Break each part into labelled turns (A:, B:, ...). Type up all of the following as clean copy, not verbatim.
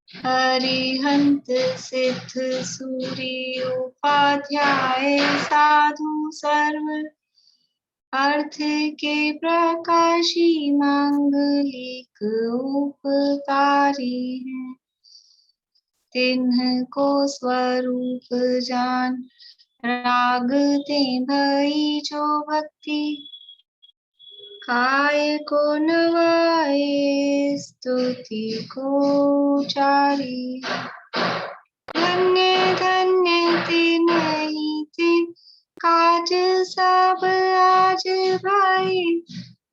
A: हरिहंत सिद्ध सूरी उपाध्याय साधु सर्व अर्थ के प्रकाशी मांगलिक उपकारी हैं। तिन्ह को स्वरूप जान राग ते भई जो भक्ति काय को नवाए स्तुति को चारी। धन्य धन्य तिन्हि तिन काज सब आज भाई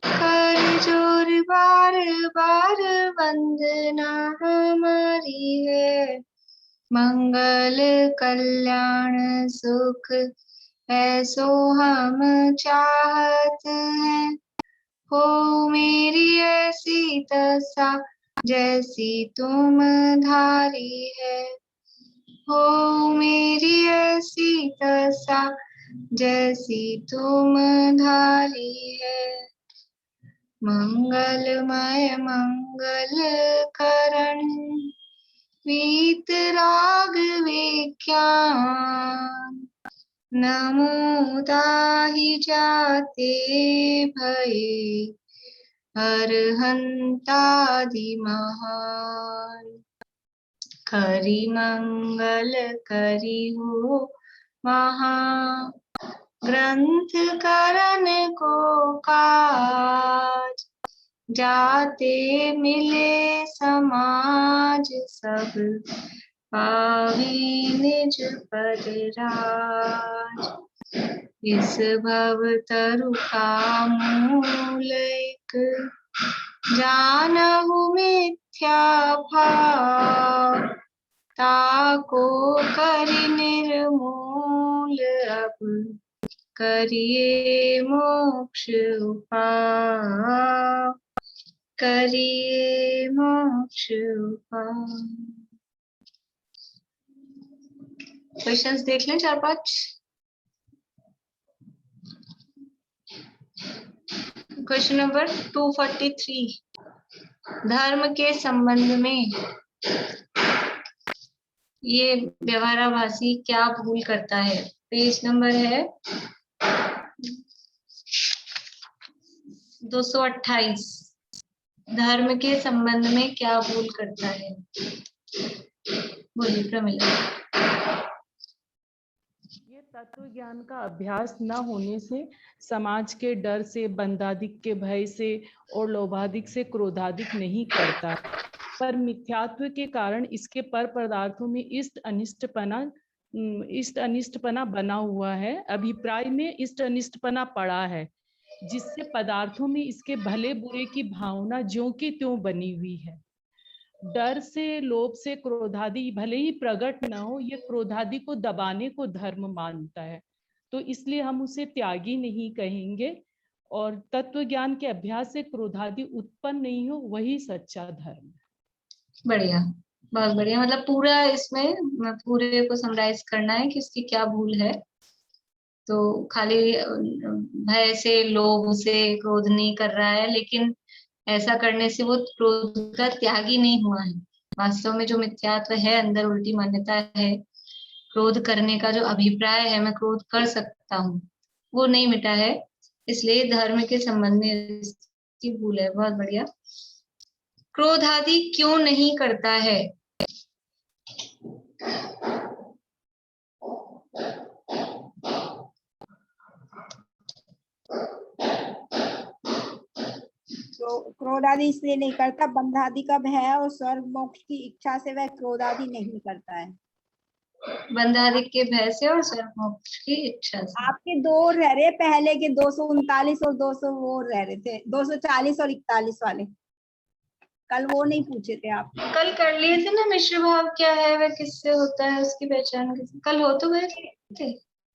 A: कर जोर बार बार वंदना हमारी है। मंगल कल्याण सुख ऐसो हम चाहत हैं। हो मेरी ऐसी दशा जैसी तुम धारी है। हो मेरी ऐसी दशा जैसी तुम धारी है। मंगलमय मंगल करण वीत राग विज्ञान नमो दाहि जाते भये अरहंतादि महान। करि मंगल करि हो महा ग्रंथ करण को काज जाते मिले समाज सब पावी निज पद राज। इस भव तरु का मूल एक जानहु मिथ्या भाव ताको करि निर्मूल अब करिए मोक्ष उपाय। करिए मोक्ष उपाय। क्वेश्चंस देख लें 4-5। क्वेश्चन नंबर 243 धर्म के संबंध में ये व्यवहाराभासी क्या भूल करता है। पेज नंबर है 228। धर्म के संबंध में क्या भूल करता है। बोलिए प्रमिला।
B: ये तत्व ज्ञान का अभ्यास न होने से, समाज के डर से, बंधादिक के भय से और लोभादिक से क्रोधादिक नहीं करता, पर मिथ्यात्व के कारण इसके पर पदार्थों में इष्ट अनिष्टपना बना हुआ है। अभिप्राय में इष्ट अनिष्टपना पड़ा है, जिससे पदार्थों में इसके भले बुरे की भावना ज्यों की त्यों बनी हुई है। डर से, लोभ से क्रोधादि भले ही प्रकट न हो, ये क्रोधादि को दबाने को धर्म मानता है, तो इसलिए हम उसे त्यागी नहीं कहेंगे। और तत्व ज्ञान के अभ्यास से क्रोधादि उत्पन्न नहीं हो, वही सच्चा धर्म है।
A: बढ़िया, बहुत बढ़िया। मतलब पूरा इसमें पूरे को समराइज करना है कि उसकी क्या भूल है। तो खाली भय से, लोभ से क्रोध नहीं कर रहा है, लेकिन ऐसा करने से वो क्रोध का त्यागी नहीं हुआ है। वास्तव में जो मिथ्यात्व है, अंदर उल्टी मान्यता है, क्रोध करने का जो अभिप्राय है, मैं क्रोध कर सकता हूँ, वो नहीं मिटा है। इसलिए धर्म के संबंध में इसकी भूल है। बहुत बढ़िया। क्रोध आदि क्यों नहीं करता है।
C: तो क्रोध आदि इसलिए नहीं करता, बंधादि का भय और स्वर्ग मोक्ष की इच्छा से वह क्रोध आदि नहीं करता है।
A: बंधादि के भय से और स्वर्ग मोक्ष की इच्छा से।
C: आपके दो रह रहे पहले के 239 और 200 वो रह रहे थे, 240 और 41 वाले। कल वो नहीं पूछे थे आप?
A: कल कर लिए थे ना। मिश्र भाव क्या है, वह किससे होता है, उसकी पहचान किससे, कल हो तो गए थे।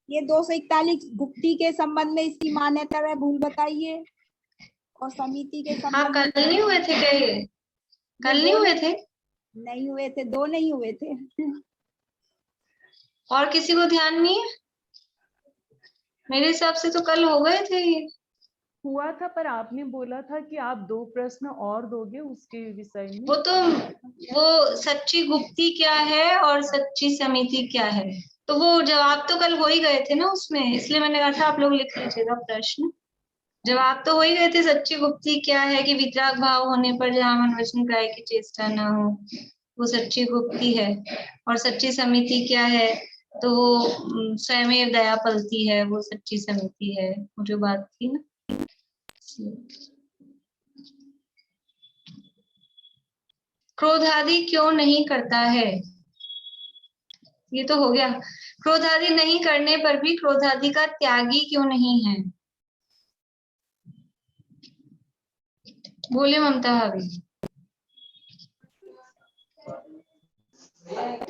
C: ये 241 गुप्ती के संबंध में इसकी मान्यता है, भूल बताइए। और समिति के संबंध
A: हाँ, कल नहीं हुए थे क्या ये? कल नहीं हुए थे?
C: नहीं हुए थे, दो नहीं हुए थे।
A: और किसी को ध्यान नहीं है? मेरे हिसाब से तो कल हो गए थे ये।
B: हुआ था, पर आपने बोला था कि आप 2 प्रश्न और दोगे उसके विषय में।
A: वो सच्ची गुप्ती क्या है और सच्ची समिति क्या है, तो वो जवाब तो कल हो ही गए थे ना उसमें, इसलिए मैंने कहा था आप लोग लिख लीजिएगा प्रश्न। जवाब तो हो ही गए थे। सच्ची गुप्ती क्या है कि वितराग भाव होने पर जहाँ मन वचन काया की चेष्टा ना हो, वो सच्ची गुप्ती है। और सच्ची समिति क्या है, तो वो स्वयं दया पलती है, वो सच्ची समिति है, वो जो बात थी ना। क्रोध आदि क्यों नहीं करता है, ये तो हो गया। क्रोध आदि नहीं करने पर भी क्रोध आदि का त्यागी क्यों नहीं है, बोले ममता भाभी।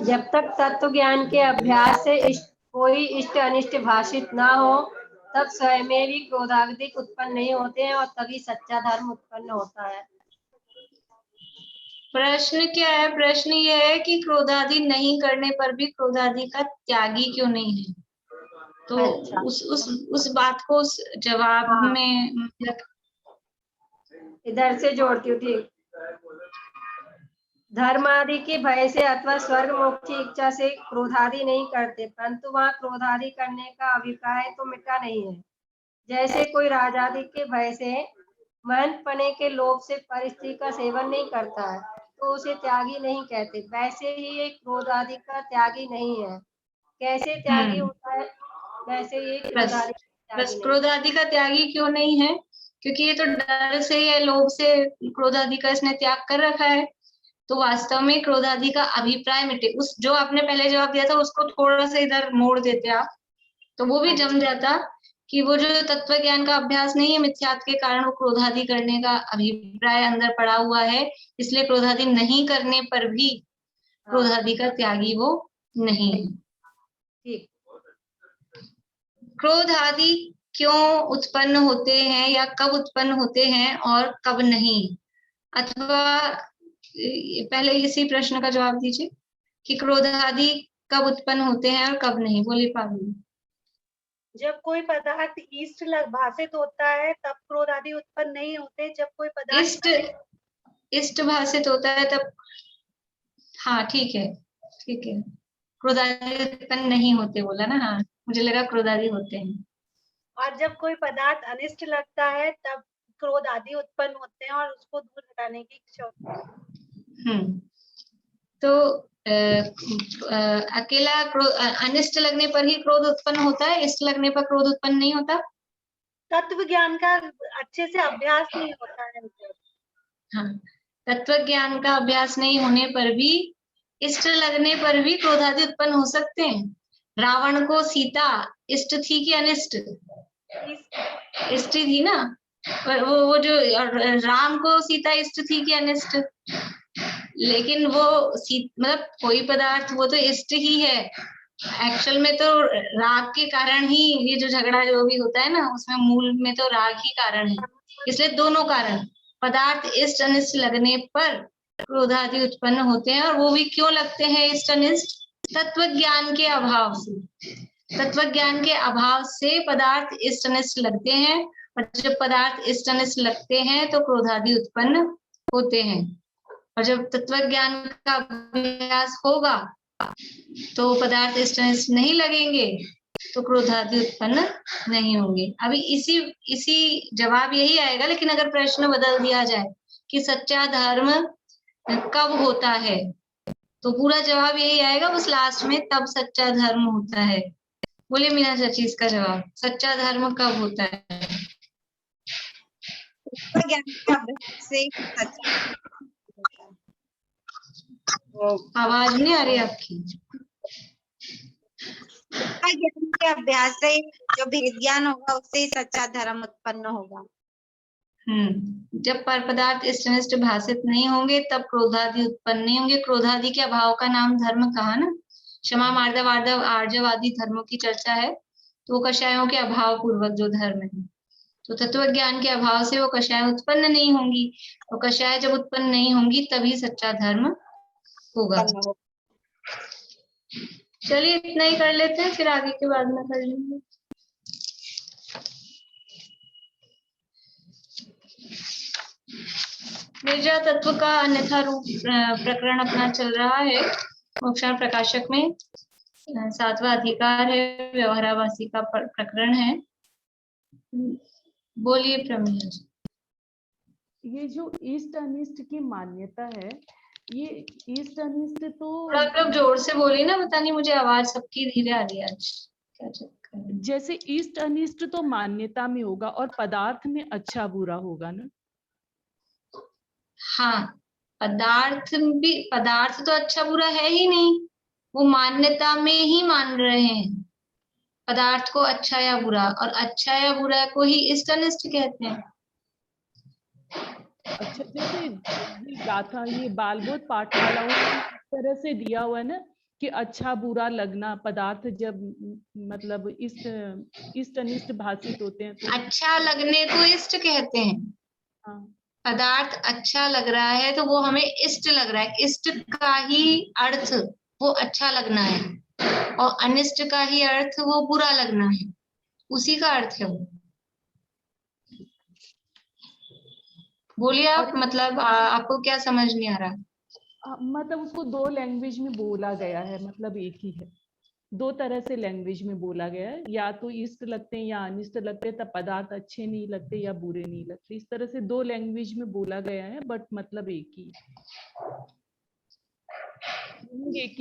D: जब तक तत्व ज्ञान के अभ्यास से कोई इष्ट अनिष्ट भाषित ना हो, तब स्वयं में भी क्रोधादिक उत्पन्न नहीं होते हैं और तभी सच्चा धर्म उत्पन्न होता है।
A: प्रश्न क्या है, प्रश्न ये है कि क्रोधादि नहीं करने पर भी क्रोधादि का त्यागी क्यों नहीं है। तो
D: अच्छा।
A: उस बात को उस जवाब
D: हाँ।
A: में मतलब
D: इधर से जोड़ती हूँ, ठीक। धर्म आदि के भय से अथवा स्वर्ग मोक्ष की इच्छा से क्रोधादि नहीं करते, परंतु वहाँ क्रोधादि करने का अभिप्राय तो मिटा नहीं है। जैसे कोई राजादि के भय से महंत पने के लोभ से परिस्थिति का सेवन नहीं करता है, तो उसे त्यागी नहीं कहते, वैसे ही ये क्रोध आदि का त्यागी नहीं है। कैसे त्यागी होता है, वैसे ये क्रोध आदि का
A: बस
D: त्यागी नहीं।
A: क्रोध आदि का त्यागी क्यों नहीं है, क्योंकि ये तो डर से या लोभ से क्रोध आदि का इसने त्याग कर रखा है। तो वास्तव में क्रोध आदि का अभिप्राय मिटे, उस जो आपने पहले जवाब दिया था उसको थोड़ा सा इधर मोड़ देते आप, तो वो भी जम जाता कि वो जो तत्व ज्ञान का अभ्यास नहीं है, मिथ्यात्व के कारण वो क्रोधादि करने का अभिप्राय अंदर पड़ा हुआ है, इसलिए क्रोधादि नहीं करने पर भी क्रोधादि का त्यागी वो नहीं है।
D: ठीक।
A: क्रोध आदि क्यों उत्पन्न होते हैं या कब उत्पन्न होते हैं और कब नहीं, अथवा पहले इसी प्रश्न का जवाब दीजिए कि क्रोध आदि कब उत्पन्न होते हैं और कब नहीं, बोले पागल।
E: जब कोई पदार्थ इष्ट भाषित होता है तब क्रोध आदि उत्पन्न नहीं होते। जब कोई पदार्थ
A: इष्ट भाषित होता है तब, हाँ ठीक है ठीक है, क्रोध आदि उत्पन्न नहीं होते बोला ना, हाँ मुझे लगा क्रोध आदि होते हैं।
E: और जब कोई पदार्थ अनिष्ट लगता है तब क्रोध आदि उत्पन्न होते हैं और उसको दूर हटाने की इच्छा होती है।
A: तो अकेला अनिष्ट लगने पर ही क्रोध उत्पन्न होता है, इष्ट लगने पर क्रोध उत्पन्न नहीं होता।
E: तत्व ज्ञान का अच्छे से अभ्यास नहीं होता है।
A: हाँ, तत्व ज्ञान का अभ्यास नहीं होने पर भी इष्ट लगने पर भी क्रोध आदि उत्पन्न हो सकते हैं। रावण को सीता इष्ट थी कि अनिष्ट, इष्ट थी ना, पर वो जो राम को सीता इष्ट थी कि अनिष्ट, लेकिन वो मतलब कोई पदार्थ वो तो इष्ट ही है। एक्चुअल में तो राग के कारण ही ये जो झगड़ा जो भी होता है ना, उसमें मूल में तो राग ही कारण है, इसलिए दोनों कारण पदार्थ इष्ट अनिष्ट लगने पर क्रोध आदि उत्पन्न होते हैं। और वो भी क्यों लगते हैं इष्ट अनिष्ट, तत्व ज्ञान के अभाव से। तत्व ज्ञान के अभाव से पदार्थ इष्ट अनिष्ट लगते हैं, और जब पदार्थ इष्ट अनिष्ट लगते हैं तो क्रोध आदि उत्पन्न होते हैं। और जब तत्व ज्ञान का अभ्यास होगा तो पदार्थ इष्ट अनिष्ट नहीं लगेंगे, तो क्रोध आदि उत्पन्न नहीं होंगे। अभी इसी जवाब यही आएगा, लेकिन अगर प्रश्न बदल दिया जाए कि सच्चा धर्म कब होता है, तो पूरा जवाब यही आएगा, बस लास्ट में तब सच्चा धर्म होता है। बोलिए मीना चाची इसका जवाब, सच्चा धर्म कब होता है।
C: से
A: आवाज नहीं आ रही आपकी।
C: ज्ञान के अभ्यास से जो भेद ज्ञान होगा उससे ही सच्चा धर्म उत्पन्न होगा।
A: जब पर पदार्थ इष्ट अनिष्ट भाषित नहीं होंगे तब क्रोधादि उत्पन्न नहीं होंगे। क्रोधादि के अभाव का नाम धर्म कहा ना, क्षमा मार्दव आर्दव आर्जव आदि धर्मों की चर्चा है, तो वो कषायों के अभाव पूर्वक जो धर्म है, तो तत्व ज्ञान के अभाव से वो कषाय उत्पन्न नहीं होंगी, तो कषाय जब उत्पन्न नहीं होंगी तभी सच्चा धर्म होगा। चलिए इतना ही कर लेते हैं, फिर आगे के बाद में कर लेंगे। निर्जा तत्व का अन्यथा रूप प्रकरण अपना चल रहा है मोक्षण प्रकाशक में। 7वां अधिकार है, व्यवहाराभासी का प्रकरण है। बोलिए प्रमीला जी।
B: ये जो इष्ट अनिष्ट की मान्यता है, ये इष्ट अनिष्ट तो
A: थोड़ा आप लोग जोर से बोलिए ना, पता नहीं मुझे आवाज सबकी धीरे आ रही है आज, क्या चक्कर है?
B: जैसे इष्ट अनिष्ट तो मान्यता में होगा और पदार्थ में अच्छा बुरा होगा ना।
A: हाँ, पदार्थ तो अच्छा बुरा है ही नहीं, वो मान्यता में ही मान रहे हैं पदार्थ को अच्छा या बुरा, और अच्छा या बुरा को ही इष्ट अनिष्ट कहते हैं।
B: अच्छा, जैसे ये गाथा, ये बालबोध पाठमालाओं में इस तरह से दिया हुआ है ना कि अच्छा बुरा लगना पदार्थ जब मतलब इष्ट अनिष्ट भाषित होते हैं तो।
A: अच्छा लगने को इष्ट कहते हैं।
B: हाँ,
A: पदार्थ अच्छा लग रहा है तो वो हमें इष्ट लग रहा है, इष्ट का ही अर्थ वो अच्छा लगना है, और अनिष्ट का ही अर्थ वो बुरा लगना है, उसी का अर्थ है वो। बोलिए आप, मतलब आपको क्या समझ नहीं आ रहा?
B: मतलब उसको दो लैंग्वेज में बोला गया है, मतलब एक ही है, दो तरह से लैंग्वेज में बोला गया है, या तो इष्ट लगते हैं या अनिष्ट लगते हैं, तब पदार्थ अच्छे नहीं लगते या बुरे नहीं लगते, इस तरह से दो लैंग्वेज में बोला गया है, बट मतलब एक ही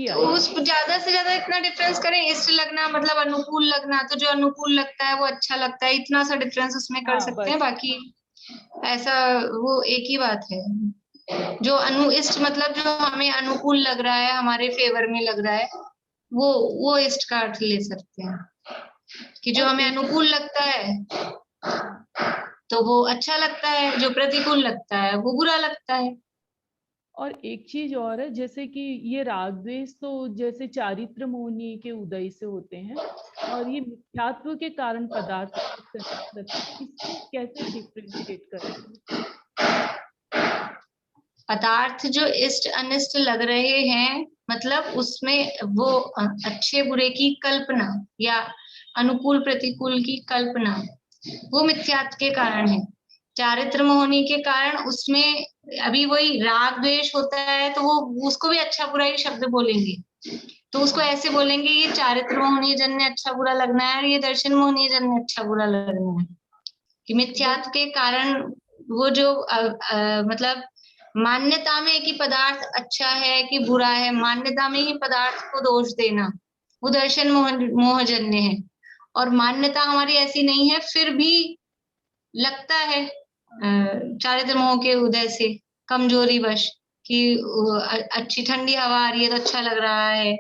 A: तो उस ज्यादा से ज्यादा इतना डिफरेंस करें, इष्ट लगना मतलब अनुकूल लगना, तो जो अनुकूल लगता है वो अच्छा लगता है, इतना सा डिफरेंस उसमें कर सकते हैं, बाकी ऐसा वो एक ही बात है। जो इष्ट मतलब जो हमें अनुकूल लग रहा है, हमारे फेवर में लग रहा है, वो इष्ट का अर्थ ले सकते हैं, कि जो हमें अनुकूल लगता है तो वो अच्छा लगता है, जो प्रतिकूल लगता है वो बुरा लगता है।
B: और एक चीज और है, जैसे कि ये राग द्वेष तो जैसे चारित्र मोहनी के उदय से होते हैं, और ये मिथ्यात्व के कारण पदार्थ इसको कैसे डिफरेंशिएट करेंगे?
A: पदार्थ जो इष्ट अनिष्ट लग रहे हैं, मतलब उसमें वो अच्छे बुरे की कल्पना या अनुकूल प्रतिकूल की कल्पना, वो मिथ्यात्व के कारण है। चारित्र मोहनी के कारण उसमें अभी वही राग द्वेष होता है, तो वो उसको भी अच्छा बुरा ही शब्द बोलेंगे, तो उसको ऐसे बोलेंगे ये चारित्र मोहनीय जन्य अच्छा बुरा लगना है, और ये दर्शन मोहनीय जन्य अच्छा बुरा लगना है, कि मिथ्यात्व के कारण वो जो मतलब मान्यता में कि पदार्थ अच्छा है कि बुरा है, मान्यता में ही पदार्थ को दोष देना, वो दर्शन मोहजन्य है। और मान्यता हमारी ऐसी नहीं है, फिर भी लगता है चारित्र मोह के उदय से कमजोरी वश कि अच्छी ठंडी हवा आ रही है तो अच्छा लग रहा है,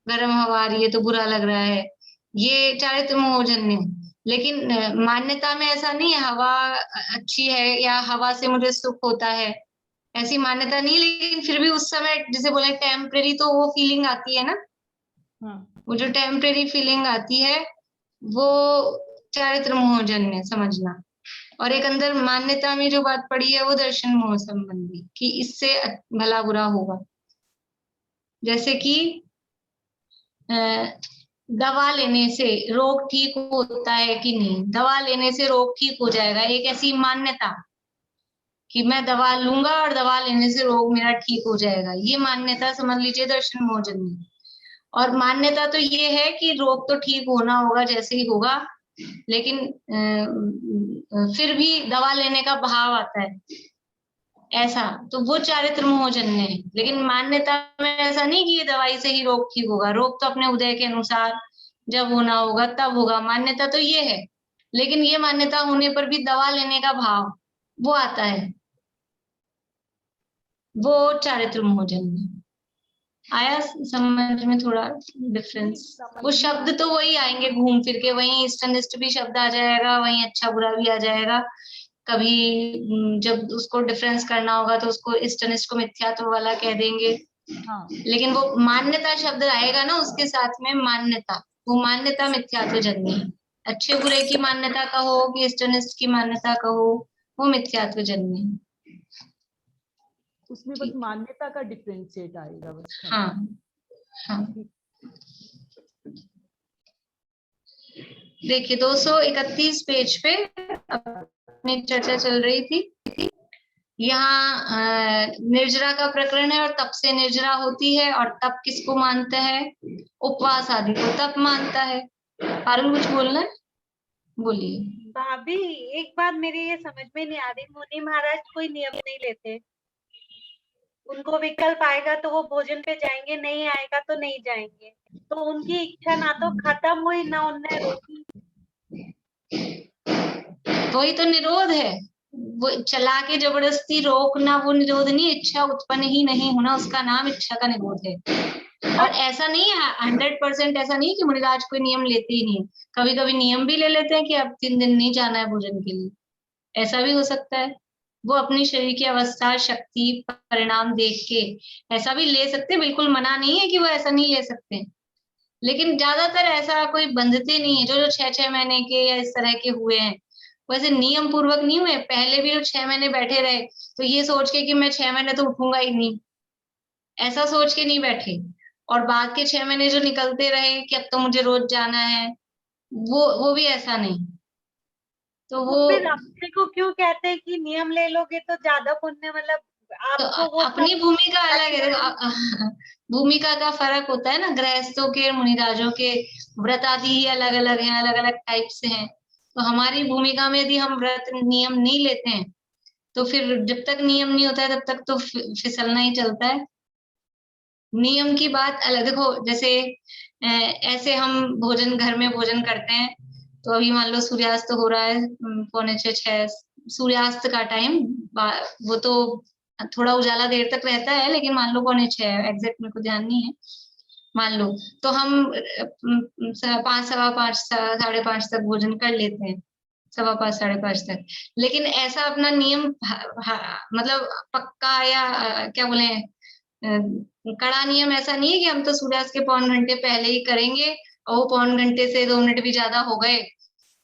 A: गर्म हवा आ रही है तो बुरा लग रहा है, ये चारित्र मोहजन्य है। लेकिन मान्यता में ऐसा नहीं है, हवा अच्छी है या हवा से मुझे सुख होता है, ऐसी मान्यता नहीं। लेकिन फिर भी उस समय जैसे बोले टेम्परेरी, तो वो फीलिंग आती है ना, वो जो टेम्परेरी फीलिंग आती है वो चारित्र मोहजन्य समझना। और एक अंदर मान्यता में जो बात पड़ी है वो दर्शन मोह संबंधी, कि इससे भला बुरा होगा। जैसे कि दवा लेने से रोग ठीक होता है कि नहीं, दवा लेने से रोग ठीक हो जाएगा, एक ऐसी मान्यता कि मैं दवा लूंगा और दवा लेने से रोग मेरा ठीक हो जाएगा, ये मान्यता समझ लीजिए दर्शन मोहजन्य। और मान्यता तो ये है कि रोग तो ठीक होना होगा जैसे ही होगा, लेकिन फिर भी दवा लेने का भाव आता है ऐसा, तो वो चारित्र मोहजन्य है। लेकिन मान्यता में ऐसा नहीं कि ये दवाई से ही रोग ठीक होगा, रोग तो अपने उदय के अनुसार जब होना होगा तब होगा, मान्यता तो ये है। लेकिन ये मान्यता होने पर भी दवा लेने का भाव वो आता है, वो चारित्र मोहजन्य। आया समझ में थोड़ा डिफरेंस? वो शब्द तो वही आएंगे घूम फिर के, वही इष्ट अनिष्ट भी शब्द आ जाएगा, वही अच्छा बुरा भी आ जाएगा। कभी जब उसको डिफरेंस करना होगा तो उसको इष्ट अनिष्ट को मिथ्यात्व वाला कह देंगे। लेकिन वो मान्यता शब्द आएगा ना उसके साथ में, मान्यता, वो मान्यता मिथ्यात्व जन्य है। अच्छे बुरे की मान्यता कहो कि इष्ट अनिष्ट की मान्यता कहो, वो मिथ्यात्व जन्य है।
B: उसमें बस मान्यता का डिफरेंशिएट आएगा बस।
A: हाँ हाँ, देखिए 231 पेज पे अपनी चर्चा चल रही थी। यहाँ निर्जरा का प्रकरण है और तप से निर्जरा होती है, और तप किसको मानता है? उपवास आदि को तप मानता है। पारुल कुछ बोलना है? बोलिए।
E: भाभी एक बात मेरी ये समझ में नहीं आ रही, मुनि महाराज कोई नियम नहीं लेते, उनको विकल्प आएगा तो वो भोजन पे जाएंगे, नहीं आएगा तो नहीं जाएंगे, तो उनकी इच्छा ना तो खत्म हुई ना उनने रोकी।
A: वही तो निरोध है, वो चला के जबरदस्ती रोकना वो निरोध नहीं, इच्छा उत्पन्न ही नहीं होना उसका नाम इच्छा का निरोध है। और ऐसा नहीं है 100% ऐसा नहीं कि मुनिराज कोई नियम लेते ही नहीं, कभी कभी नियम भी ले लेते हैं कि अब 3 दिन नहीं जाना है भोजन के लिए, ऐसा भी हो सकता है। वो अपनी शरीर की अवस्था, शक्ति, परिणाम देख के ऐसा भी ले सकते हैं, बिल्कुल मना नहीं है कि वो ऐसा नहीं ले सकते, लेकिन ज्यादातर ऐसा कोई बंधते नहीं है। जो जो 6-6 महीने के या इस तरह के हुए हैं, वैसे नियम पूर्वक नहीं हुए। पहले भी जो 6 महीने बैठे रहे तो ये सोच के कि मैं 6 महीने तो उठूंगा ही नहीं, ऐसा सोच के नहीं बैठे, और बाद के 6 महीने जो निकलते रहे कि अब तो मुझे रोज जाना है, वो भी ऐसा नहीं। तो
E: तो
A: वो
E: फिर अपने को क्यों कहते हैं कि नियम ले लोगे तो ज्यादा पुण्य, मतलब
A: तो
E: आपको वो
A: अपनी
E: सब
A: भूमिका अलग है,
E: कठिनाई।
A: भूमिका का फर्क होता है ना, गृहस्थों के, मुनिराजों के व्रत आदि ही अलग अलग हैं, अलग अलग टाइप से हैं। तो हमारी भूमिका में यदि हम व्रत नियम नहीं लेते हैं तो फिर जब तक नियम नहीं होता है तब तक तो फिसलना ही चलता है। नियम की बात अलग, देखो जैसे ऐसे हम भोजन घर में भोजन करते हैं, तो अभी मान लो सूर्यास्त हो रहा है 5:45-6, सूर्यास्त का टाइम, वो तो थोड़ा उजाला देर तक रहता है, लेकिन मान लो 5:45 एग्जैक्ट मेरे को ध्यान नहीं है, मान लो तो हम 5, 5:15, 5:30 तक भोजन कर लेते हैं, 5:15, 5:30 तक। लेकिन ऐसा अपना नियम मतलब पक्का या क्या बोले कड़ा नियम ऐसा नहीं है कि हम तो सूर्यास्त के 1.25 घंटे पहले ही करेंगे, और वो 1.25 घंटे से 2 मिनट भी ज्यादा हो गए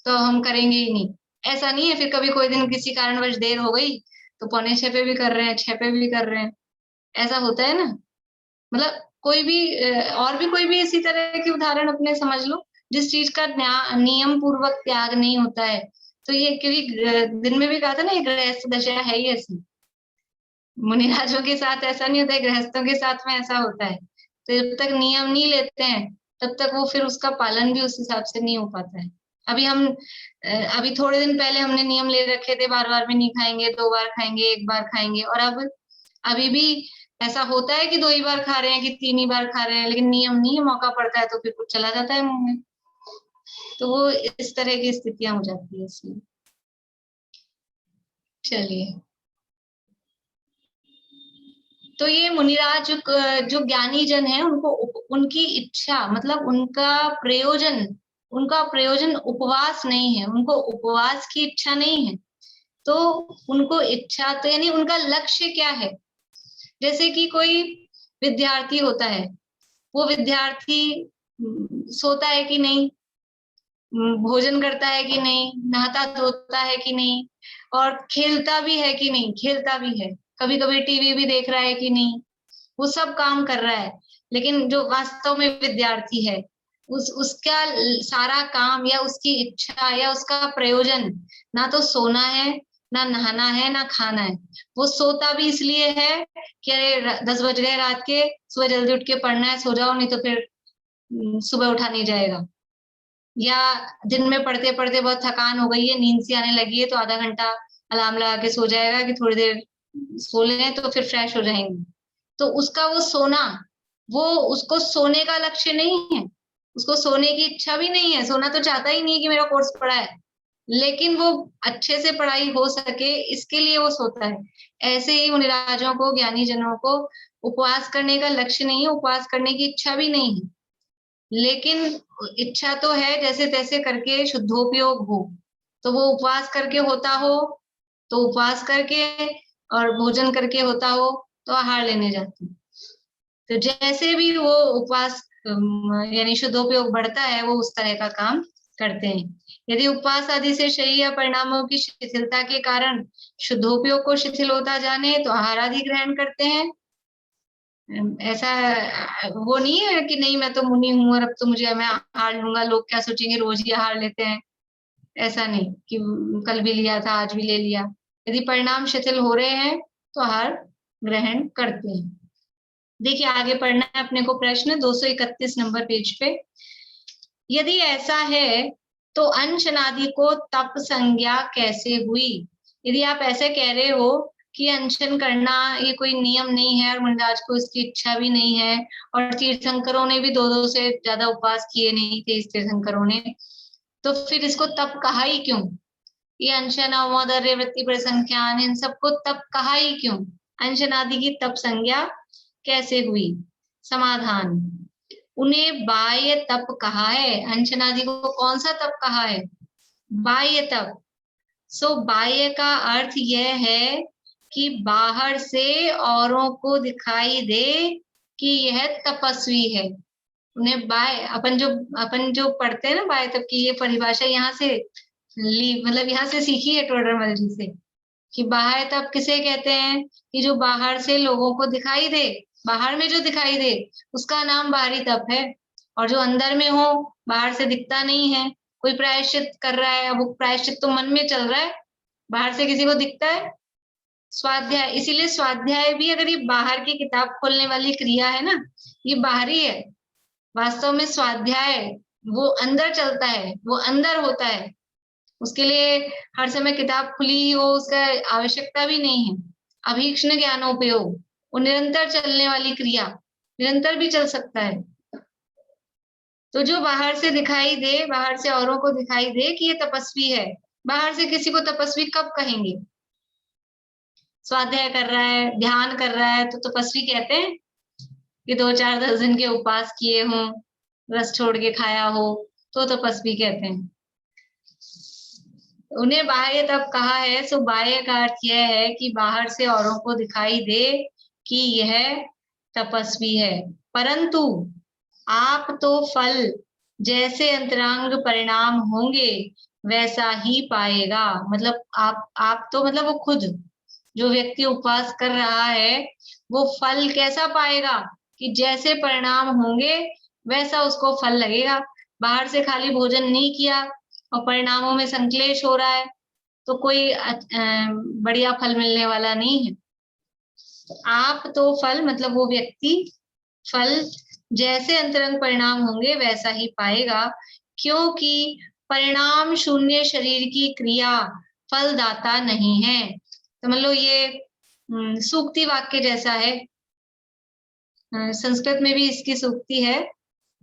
A: तो हम करेंगे ही नहीं, ऐसा नहीं है। फिर कभी कोई दिन किसी कारणवश देर हो गई तो 5:45 पे भी कर रहे हैं, 6 पे भी कर रहे हैं, ऐसा होता है ना। मतलब कोई भी और भी कोई भी इसी तरह की उदाहरण अपने समझ लो, जिस चीज का नियम पूर्वक त्याग नहीं होता है। तो ये क्योंकि दिन में भी कहा था ना, ये गृहस्थ दशा है ही ऐसी, मुनिराजों के साथ ऐसा नहीं होता है, गृहस्थों के साथ में ऐसा होता है। तो जब तक नियम नहीं लेते हैं तब तक वो फिर उसका पालन भी उस हिसाब से नहीं हो पाता है। अभी थोड़े दिन पहले हमने नियम ले रखे थे, बार बार भी नहीं खाएंगे, 2 बार खाएंगे, 1 बार खाएंगे, और अब अभी भी ऐसा होता है कि 2 ही बार खा रहे हैं कि 3 ही बार खा रहे हैं, लेकिन नियम नहीं है, मौका पड़ता है तो फिर कुछ चला जाता है मुंह में। तो वो इस तरह की स्थितियां हो जाती है इसलिए। चलिए, तो ये मुनिराज जो ज्ञानी जन है, उनको उनकी इच्छा मतलब उनका प्रयोजन उपवास नहीं है, उनको उपवास की इच्छा नहीं है। तो उनको इच्छा तो यानी उनका लक्ष्य क्या है? जैसे कि कोई विद्यार्थी होता है, वो विद्यार्थी सोता है कि नहीं, भोजन करता है कि नहीं, नहाता धोता है कि नहीं, और खेलता भी है कि नहीं, खेलता भी है, कभी कभी टीवी भी देख रहा है कि नहीं, वो सब काम कर रहा है। लेकिन जो वास्तव में विद्यार्थी है, उसका सारा काम या उसकी इच्छा या उसका प्रयोजन ना तो सोना है, ना नहाना है, ना खाना है। वो सोता भी इसलिए है कि अरे 10 बज गए रात के, सुबह जल्दी उठ के पढ़ना है, सो जाओ नहीं तो फिर सुबह उठा नहीं जाएगा। या दिन में पढ़ते पढ़ते बहुत थकान हो गई है, नींद सी आने लगी है, तो आधा घंटा अलार्म लगा के सो जाएगा कि थोड़ी देर सो लें तो फिर फ्रेश हो जाएंगे। तो उसका वो सोना, वो उसको सोने का लक्ष्य नहीं है, उसको सोने की इच्छा भी नहीं है, सोना तो चाहता ही नहीं है कि मेरा कोर्स पढ़ा है, लेकिन वो अच्छे से पढ़ाई हो सके इसके लिए वो सोता है। ऐसे ही मुनिराजों को, ज्ञानी जनों को उपवास करने का लक्ष्य नहीं है, उपवास करने की इच्छा भी नहीं है, लेकिन इच्छा तो है जैसे तैसे करके शुद्धोपयोग हो, तो वो उपवास करके होता हो तो उपवास करके, और भोजन करके होता हो तो आहार लेने जाते। तो जैसे भी वो उपवास यानी शुद्धोपयोग बढ़ता है, वो उस तरह का काम करते हैं। यदि उपवास आदि से शरीर या परिणामों की शिथिलता के कारण शुद्धोपयोग को शिथिल होता जाने तो आहार आदि ग्रहण करते हैं। ऐसा वो नहीं है कि नहीं मैं तो मुनि हूं और अब तो मैं आहार लूंगा, लोग क्या सोचेंगे, रोज ही आहार लेते हैं, ऐसा नहीं कि कल भी लिया था आज भी ले लिया, यदि परिणाम शिथिल हो रहे हैं तो आहार ग्रहण करते हैं। देखिए आगे पढ़ना है अपने को प्रश्न 231 नंबर पेज पे। यदि ऐसा है तो अनशनादि को तप संज्ञा कैसे हुई? यदि आप ऐसे कह रहे हो कि अनशन करना ये कोई नियम नहीं है और मुनिराज को इसकी इच्छा भी नहीं है, और तीर्थंकरों ने भी 2-2 से ज्यादा उपवास किए नहीं थे इस तीर्थंकरों ने, तो फिर इसको तप कहा ही क्यों? ये अनशन अवमोदर्य वृत्ति परिसंख्यान इन सबको तप कहा ही क्यों? अनशन आदि की तप संज्ञा कैसे हुई? समाधान, उन्हें बाह्य तप कहा है। अनशन आदि को कौन सा तप कहा है? बाह्य तप। सो बाह्य का अर्थ यह है कि बाहर से औरों को दिखाई दे कि यह तपस्वी है। उन्हें बाह्य, अपन जो पढ़ते हैं ना बाह्य तप की, ये परिभाषा यहाँ से ली, मतलब यहाँ से सीखी है टोडरमल जी से, कि बाह्य तप किसे कहते हैं? कि जो बाहर से लोगों को दिखाई दे, बाहर में जो दिखाई दे उसका नाम बाहरी तप है। और जो अंदर में हो, बाहर से दिखता नहीं है, कोई प्रायश्चित कर रहा है, अब वो प्रायश्चित तो मन में चल रहा है, बाहर से किसी को दिखता है? स्वाध्याय, इसीलिए स्वाध्याय भी अगर ये बाहर की किताब खोलने वाली क्रिया है ना, ये बाहरी है। वास्तव में स्वाध्याय वो अंदर चलता है, वो अंदर होता है, उसके लिए हर समय किताब खुली हो उसका आवश्यकता भी नहीं है। अभीक्ष्ण ज्ञानोपयोग, वो निरंतर चलने वाली क्रिया, निरंतर भी चल सकता है। तो जो बाहर से दिखाई दे, बाहर से औरों को दिखाई दे कि ये तपस्वी है, बाहर से किसी को तपस्वी कब कहेंगे? स्वाध्याय कर रहा है, ध्यान कर रहा है तो तपस्वी कहते हैं? कि 2-4-10 दिन के उपवास किए हों, रस छोड़ के खाया हो, तो तपस्वी कहते हैं। उन्हें बाह्य तप कहा है। सो बाह्य का अर्थ यह है कि बाहर से औरों को दिखाई दे कि यह तपस्वी है। परंतु आप तो फल जैसे अंतरंग परिणाम होंगे वैसा ही पाएगा। मतलब आप तो मतलब वो खुद जो व्यक्ति उपवास कर रहा है वो फल कैसा पाएगा? कि जैसे परिणाम होंगे वैसा उसको फल लगेगा। बाहर से खाली भोजन नहीं किया और परिणामों में संक्लेश हो रहा है तो कोई बढ़िया फल मिलने वाला नहीं है। आप तो फल मतलब वो व्यक्ति फल जैसे अंतरंग परिणाम होंगे वैसा ही पाएगा, क्योंकि परिणाम शून्य शरीर की क्रिया फलदाता नहीं है। तो मतलब ये सूक्ति वाक्य जैसा है। संस्कृत में भी इसकी सूक्ति है,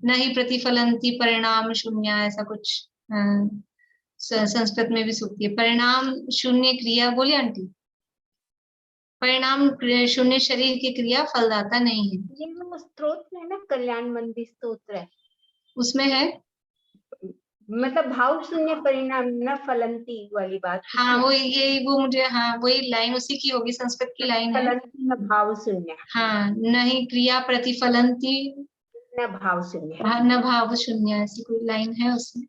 A: न ही प्रतिफलंती परिणाम शून्य, ऐसा कुछ संस्कृत में भी सूक्ति है। परिणाम शून्य क्रिया, बोलिए आंटी, परिणाम शून्य शरीर की क्रिया फलदाता नहीं है।
C: ये वो स्तोत्र है ना, कल्याण मंदिर स्तोत्र है,
A: उसमें है
C: मतलब भाव शून्य परिणाम न फलंती वाली बात।
A: हाँ वो मुझे, हाँ वही लाइन उसी की होगी, संस्कृत की लाइन है।
C: फलंती न भाव शून्य,
A: हाँ, नहीं क्रिया प्रतिफलंती
C: न भाव शून्य,
A: न भाव शून्य, ऐसी कोई लाइन है उसमें।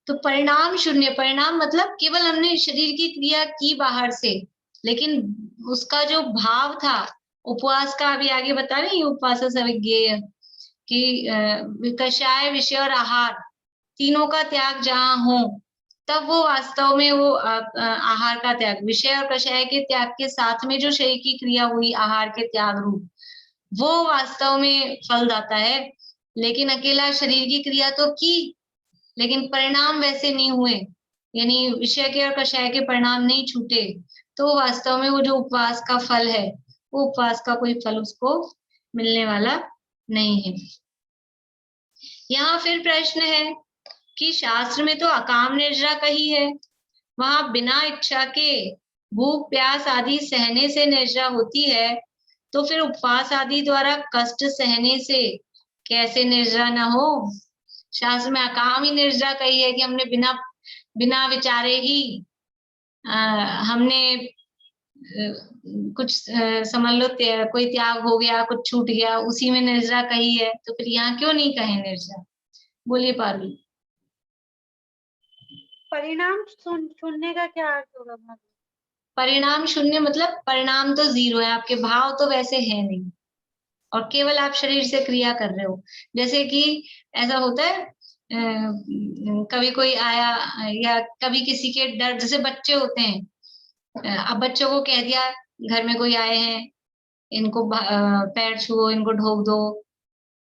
A: तो परिणाम शून्य, परिणाम मतलब केवल हमने शरीर की क्रिया की बाहर से, लेकिन उसका जो भाव था उपवास का, अभी आगे बता रहे हैं उपवास अविज्ञेय कि कषाय विषय और आहार तीनों का त्याग जहां हो तब वो वास्तव में वो आहार का त्याग, विषय और कषाय के त्याग के साथ में जो शरीर की क्रिया हुई आहार के त्याग रूप, वो वास्तव में फलदाता है। लेकिन अकेला शरीर की क्रिया तो की, लेकिन परिणाम वैसे नहीं हुए, यानी विषय के और कषाय के परिणाम नहीं छूटे, तो वास्तव में वो जो उपवास का फल है वो उपवास का कोई फल उसको मिलने वाला नहीं है। यहाँ फिर प्रश्न है कि शास्त्र में तो अकाम निर्जरा कही है, वहां बिना इच्छा के भूख प्यास आदि सहने से निर्जरा होती है, तो फिर उपवास आदि द्वारा कष्ट सहने से कैसे निर्जरा न हो? शास्त्र में अकाम ही निर्जरा कही है कि हमने बिना विचारे ही हमने कुछ समझ लो कोई त्याग हो गया, कुछ छूट गया, उसी में निर्जरा कही है, तो फिर यहाँ क्यों नहीं कहे निर्जरा? बोलिए पारुल।
E: परिणाम शून्य का क्या अर्थ होगा?
A: परिणाम शून्य मतलब परिणाम तो जीरो है, आपके भाव तो वैसे है नहीं और केवल आप शरीर से क्रिया कर रहे हो। जैसे कि ऐसा होता है कभी कोई आया या कभी किसी के डर, जैसे बच्चे होते हैं, अब बच्चों को कह दिया घर में कोई आए हैं, इनको पैर छुओ, इनको ढोक दो,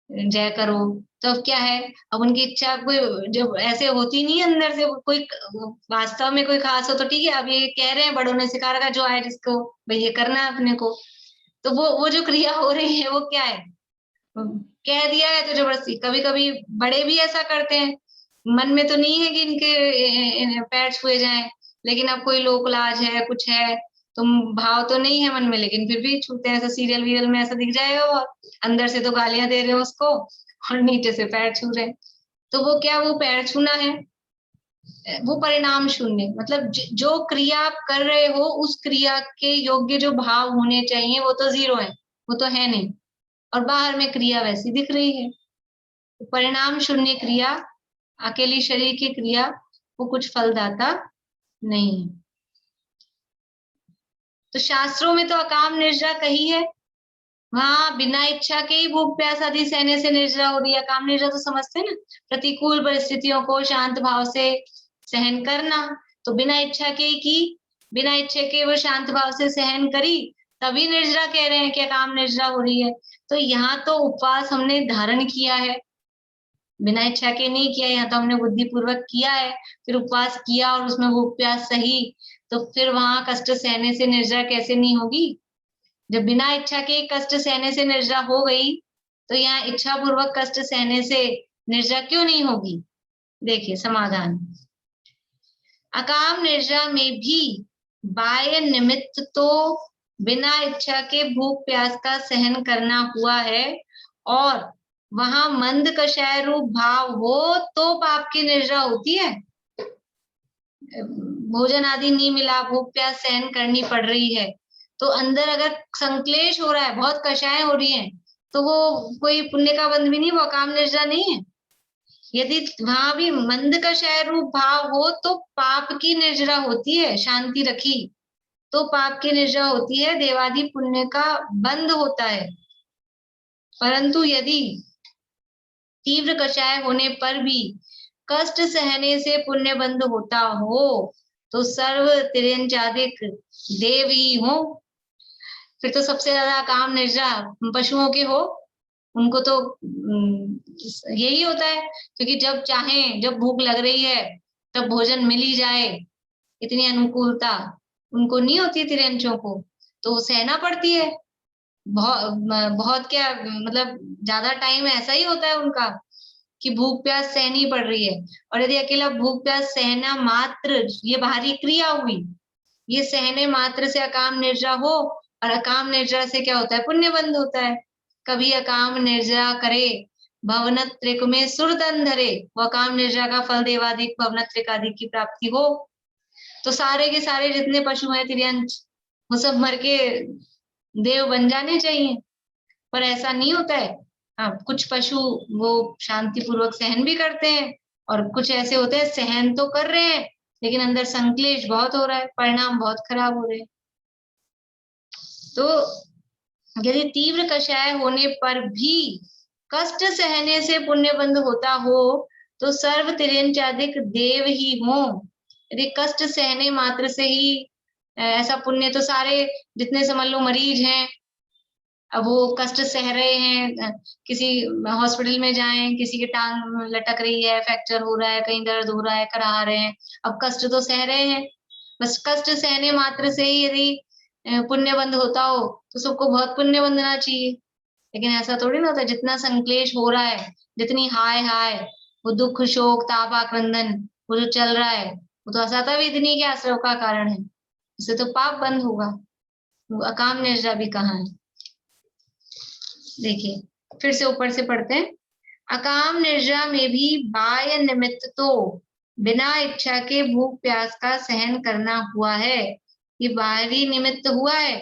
A: जय करो, तो अब क्या है, अब उनकी इच्छा कोई जब ऐसे होती नहीं है अंदर से, कोई वास्तव में कोई खास हो तो ठीक है, अब ये कह रहे हैं, बड़ों ने सिखा रखा जो आए जिसको भाई ये करना है अपने को, तो वो जो क्रिया हो रही है वो क्या है, कह दिया है तो जबरदस्ती। कभी कभी बड़े भी ऐसा करते हैं, मन में तो नहीं है कि इनके पैर छुए जाएं, लेकिन अब कोई लोक लाज है, कुछ है, तो भाव तो नहीं है मन में, लेकिन फिर भी छूते हैं। ऐसा सीरियल वीरियल में ऐसा दिख जाएगा, वो अंदर से तो गालियां दे रहे हैं उसको और नीचे से पैर छू रहे हैं, तो वो क्या, वो पैर छूना है, वो परिणाम शून्य, मतलब जो क्रिया आप कर रहे हो उस क्रिया के योग्य जो भाव होने चाहिए वो तो जीरो है, वो तो है नहीं, और बाहर में क्रिया वैसी दिख रही है, तो परिणाम शून्य क्रिया, अकेली शरीर की क्रिया, वो कुछ फलदाता नहीं है। तो शास्त्रों में तो अकाम निर्जरा कही है, वहां बिना इच्छा के ही भूख प्यास आदि सहने से निर्जरा हो रही है। अकाम निर्जरा तो समझते हैं ना, प्रतिकूल परिस्थितियों को शांत भाव से सहन करना, तो बिना इच्छा के ही की, बिना इच्छा के वो शांत भाव से सहन करी, तभी निर्जरा कह रहे हैं कि अकाम निर्जरा हो रही है। तो यहाँ तो उपवास हमने धारण किया है, बिना इच्छा के नहीं किया, यहाँ तो हमने बुद्धि पूर्वक किया है, फिर उपवास किया और उसमें भूख प्यास सही, तो फिर वहां कष्ट सहने से निर्जरा कैसे नहीं होगी? जब बिना इच्छा के कष्ट सहने से निर्जरा हो गई, तो यहाँ इच्छा पूर्वक कष्ट सहने से निर्जरा क्यों नहीं होगी? देखिए समाधान, अकाम निर्जरा में भी बाह्य निमित्त तो बिना इच्छा के भूख प्यास का सहन करना हुआ है, और वहां मंद कषाय रूप भाव हो तो पाप की निर्जरा होती है। भोजन आदि नहीं मिला, भूख प्यास सहन करनी पड़ रही है, तो अंदर अगर संक्लेश हो रहा है, बहुत कषाय हो रही है, तो वो कोई पुण्य का बंध भी नहीं, वो काम निर्जरा नहीं है। यदि वहां भी मंद कषाय रूप भाव हो तो पाप की निर्जरा होती है, शांति रखी तो पाप की निर्जरा होती है, देवादि पुण्य का बंध होता है। परंतु यदि तीव्र कषाय होने पर भी कष्ट सहने से पुण्य बंध होता हो, तो सर्व तिर्यंचादिक देव ही हो, फिर तो सबसे ज्यादा काम निर्जरा पशुओं के हो, उनको तो यही होता है, क्योंकि जब चाहे, जब भूख लग रही है तब भोजन मिल ही जाए, इतनी अनुकूलता उनको नहीं होती तिर्यंचों को, तो सहना पड़ती है। बहुत क्या मतलब ज्यादा टाइम ऐसा ही होता है उनका कि भूख प्यास सहनी पड़ रही है। और यदि अकेला भूख प्यास सहना मात्र, ये बाहरी क्रिया हुई, ये सहने मात्र से अकाम निर्जरा हो, और अकाम निर्जरा से क्या होता है? पुण्य बंध होता है। कभी अकाम निर्जरा करे भवनत त्रिक में सुरतन धरे, वो अकाम निर्जरा का फल देवादिक भवनत त्रिकादिक की प्राप्ति हो, तो सारे के सारे जितने पशु हैं तिर्यंच, वो सब मर के देव बन जाने चाहिए, पर ऐसा नहीं होता है। हाँ, कुछ पशु वो शांति पूर्वक सहन भी करते हैं, और कुछ ऐसे होते हैं सहन तो कर रहे हैं लेकिन अंदर संक्लेश बहुत हो रहा है, परिणाम बहुत खराब हो रहे हैं। तो यदि तीव्र कषाय होने पर भी कष्ट सहने से पुण्य बंध होता हो, तो सर्व तिर्यंचादिक देव ही हो। यदि कष्ट सहने मात्र से ही ऐसा पुण्य, तो सारे जितने समझ लो मरीज हैं, अब वो कष्ट सह रहे हैं, किसी हॉस्पिटल में जाएं, किसी की टांग लटक रही है, फ्रैक्चर हो रहा है, कहीं दर्द हो रहा है, करा रहे हैं, अब कष्ट तो सह रहे हैं, बस कष्ट सहने मात्र से ही यदि पुण्य बंध होता हो तो सबको बहुत पुण्य बंधना चाहिए, लेकिन ऐसा थोड़ी ना होता। जितना संक्लेश हो रहा है, जितनी हाय हाय, वो दुख शोक ताप आक्रंदन वो जो चल रहा है, वो तो असता वेदनी के आश्रव का कारण है, इससे तो पाप बंद होगा, वो अकाम निर्जरा भी कहाँ है? देखिए फिर से ऊपर से पढ़ते हैं, अकाम निर्जरा में भी बाह्य निमित्त तो बिना इच्छा के भूख प्यास का सहन करना हुआ है। ये बाहरी निमित्त हुआ है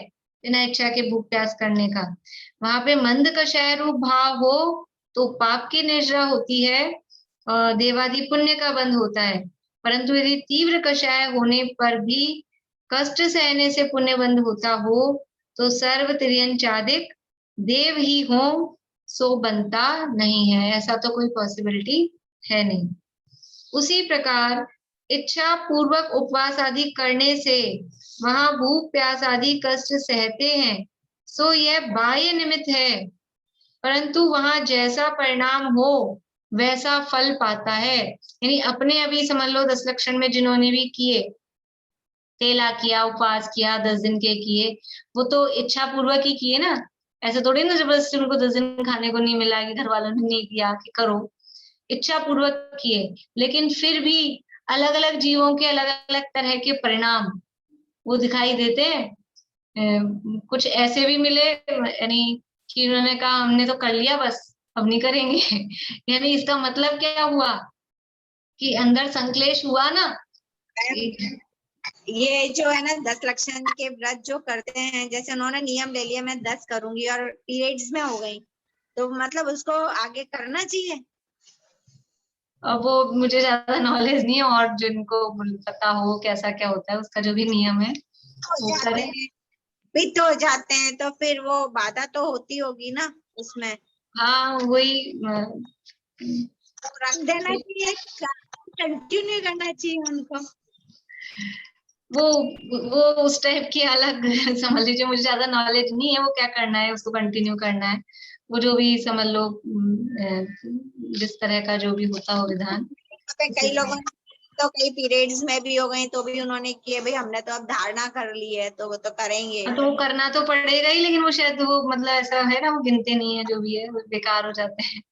A: बिना इच्छा के भूख प्यास करने का। वहां पे मंद कषाय रूप भाव हो तो पाप की निर्जरा होती है, देवादि पुण्य का बंध होता है। परंतु यदि तीव्र कषाय होने पर भी कष्ट सहने से पुण्य बंध होता हो, तो सर्व तिर्यंचादिक देव ही हो, सो बनता नहीं है, ऐसा तो कोई पॉसिबिलिटी है नहीं। उसी प्रकार इच्छा पूर्वक उपवास आदि करने से वहां भूख प्यास आदि कष्ट सहते हैं, सो यह बाह्य निमित्त है, परंतु वहां जैसा परिणाम हो वैसा फल पाता है। यानी अपने अभी समझ लो 10 लक्षण में जिन्होंने भी किए, तेला किया, उपवास किया, 10 दिन के किए, वो तो इच्छा पूर्वक ही किए ना, ऐसे थोड़ी ना जबरदस्ती उनको 10 दिन खाने को नहीं मिला कि घर वालों ने नहीं दिया कि करो, इच्छा पूर्वक किए। लेकिन फिर भी अलग अलग जीवों के अलग अलग तरह के परिणाम वो दिखाई देते हैं। कुछ ऐसे भी मिले यानी कि उन्होंने कहा हमने तो कर लिया बस अब नहीं करेंगे यानी इसका मतलब क्या हुआ कि अंदर संक्लेश हुआ ना।
C: ये जो है ना 10 लक्षण के व्रत जो करते हैं, जैसे उन्होंने नियम ले लिया मैं 10 करूंगी और पीरियड्स में हो गई, तो मतलब उसको आगे करना चाहिए।
A: अब वो मुझे ज्यादा नॉलेज नहीं है, और जिनको पता हो कैसा क्या होता है उसका जो भी नियम है वो करें।
C: पित्त हो जाते हैं तो फिर वो बाधा तो होती होगी ना उसमें।
A: हाँ वही
C: तो रख देना चाहिए, कंटिन्यू करना चाहिए उनको।
A: वो उस टाइप की अलग समझ लीजिए, मुझे ज्यादा नॉलेज नहीं है वो क्या करना है, उसको कंटिन्यू करना है, वो जो भी समझ लो जिस तरह का जो भी होता हो विधान।
C: कई लोगों तो कई पीरियड्स में भी हो गई तो भी उन्होंने किए, भाई हमने तो अब धारणा कर ली है तो वो तो करेंगे।
A: तो वो करना तो पड़ेगा ही, लेकिन वो शायद वो मतलब ऐसा है ना, वो गिनते नहीं है, जो भी है वो बेकार हो जाते हैं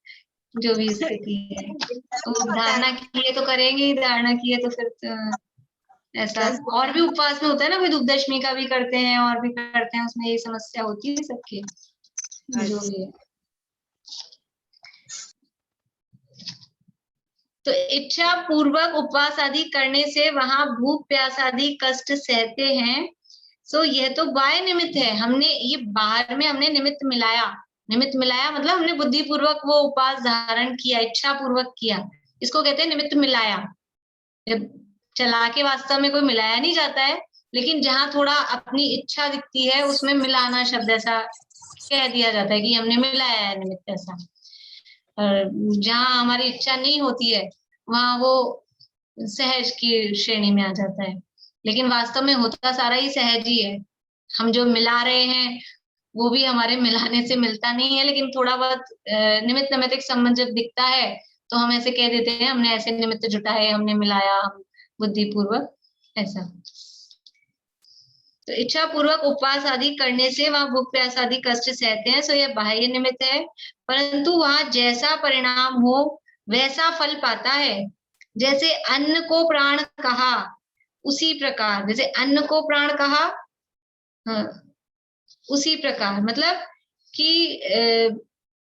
A: जो भी स्थिति है। तो धारणा किए तो करेंगे ही, धारणा किए तो फिर ऐसा। और भी उपवास में होता है ना, कोई दुख दशमी का भी करते हैं और भी करते हैं, उसमें यही समस्या होती है सबकी जो भी है। तो इच्छा पूर्वक उपवास आदि करने से वहां भूख प्यास आदि कष्ट सहते हैं, सो यह तो बाह्य निमित्त है। हमने ये बाहर में हमने निमित्त मिलाया, निमित्त मिलाया मतलब हमने बुद्धि पूर्वक वो उपवास धारण किया, इच्छा पूर्वक किया, इसको कहते हैं निमित्त मिलाया। चला के वास्तव में कोई मिलाया नहीं जाता है, लेकिन जहां थोड़ा अपनी इच्छा दिखती है उसमें मिलाना शब्द ऐसा कह दिया जाता है कि हमने मिलाया है निमित्त ऐसा। और जहां हमारी इच्छा नहीं होती है वहां वो सहज की श्रेणी में आ जाता है, लेकिन वास्तव में होता सारा ही सहज ही है। हम जो मिला रहे हैं वो भी हमारे मिलाने से मिलता नहीं है, लेकिन थोड़ा बहुत निमित्त निमित्त एक संबंध जब दिखता है तो हम ऐसे कह देते हैं हमने ऐसे निमित्त जुटाए, हमने मिलाया, हम बुद्धि पूर्वक ऐसा। तो इच्छा पूर्वक उपवास आदि करने से वहां भूख प्यास आदि कष्ट सहते हैं, सो यह बाह्य निमित्त है, परंतु वहां जैसा परिणाम हो वैसा फल पाता है। जैसे अन्न को प्राण कहा उसी प्रकार, जैसे अन्न को प्राण कहा, हाँ, उसी प्रकार मतलब कि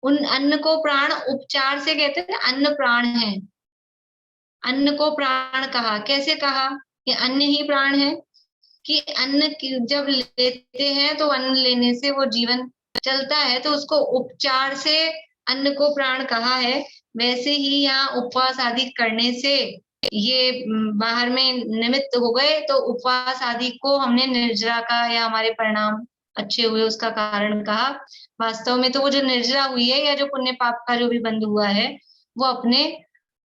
A: उन अन्न को प्राण उपचार से कहते हैं अन्न प्राण है। अन्न को प्राण कहा, कैसे कहा कि अन्न ही प्राण है, कि अन्न जब लेते हैं तो अन्न लेने से वो जीवन चलता है, तो उसको उपचार से अन्न को प्राण कहा है। वैसे ही यहाँ उपवास आदि करने से ये बाहर में निमित्त हो गए, तो उपवास आदि को हमने निर्जरा का या हमारे परिणाम अच्छे हुए उसका कारण कहा। वास्तव में तो वो जो निर्जरा हुई है या जो पुण्य पाप का जो भी बंध हुआ है वो अपने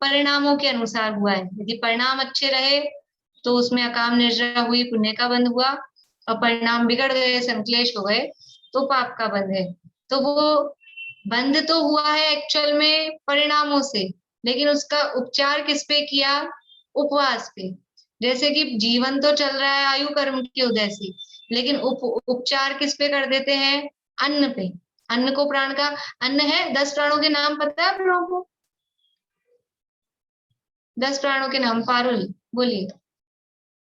A: परिणामों के अनुसार हुआ है। यदि परिणाम अच्छे रहे तो उसमें अकाम निर्जरा हुई, पुण्य का बंध हुआ, और परिणाम बिगड़ गए, संक्लेश हो गए, तो पाप का बंध है। तो वो बंध तो हुआ है एक्चुअल में परिणामों से, लेकिन उसका उपचार किस पे किया? उपवास पे। जैसे कि जीवन तो चल रहा है आयु कर्म के उदय से, लेकिन उपचार किस पे कर देते हैं? अन्न पे। अन्न को प्राण का, अन्न है 10 प्राणों के नाम पता है आप लोगों को? 10 प्राणों के नाम पारुल बोलिए,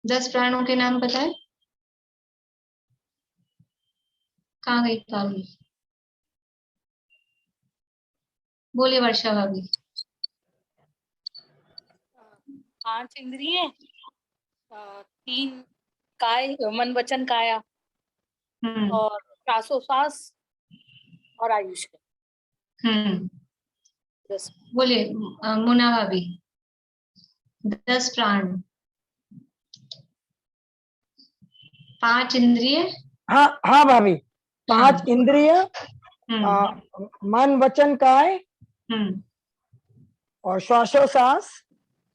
A: 10 प्राणों के नाम पता है? कहाँ गई पारुल? बोलिए वर्षा भाभी।
F: 5 इंद्रिय, 3 काय, मन वचन काया, और श्वासोश्वास और आयुष।
A: बोलिए मुना भाभी। 10 प्राण, 5 इंद्रिय।
G: हाँ हाँ भाभी, 5 इंद्रिय, मन वचन काय, और श्वासोश्वास,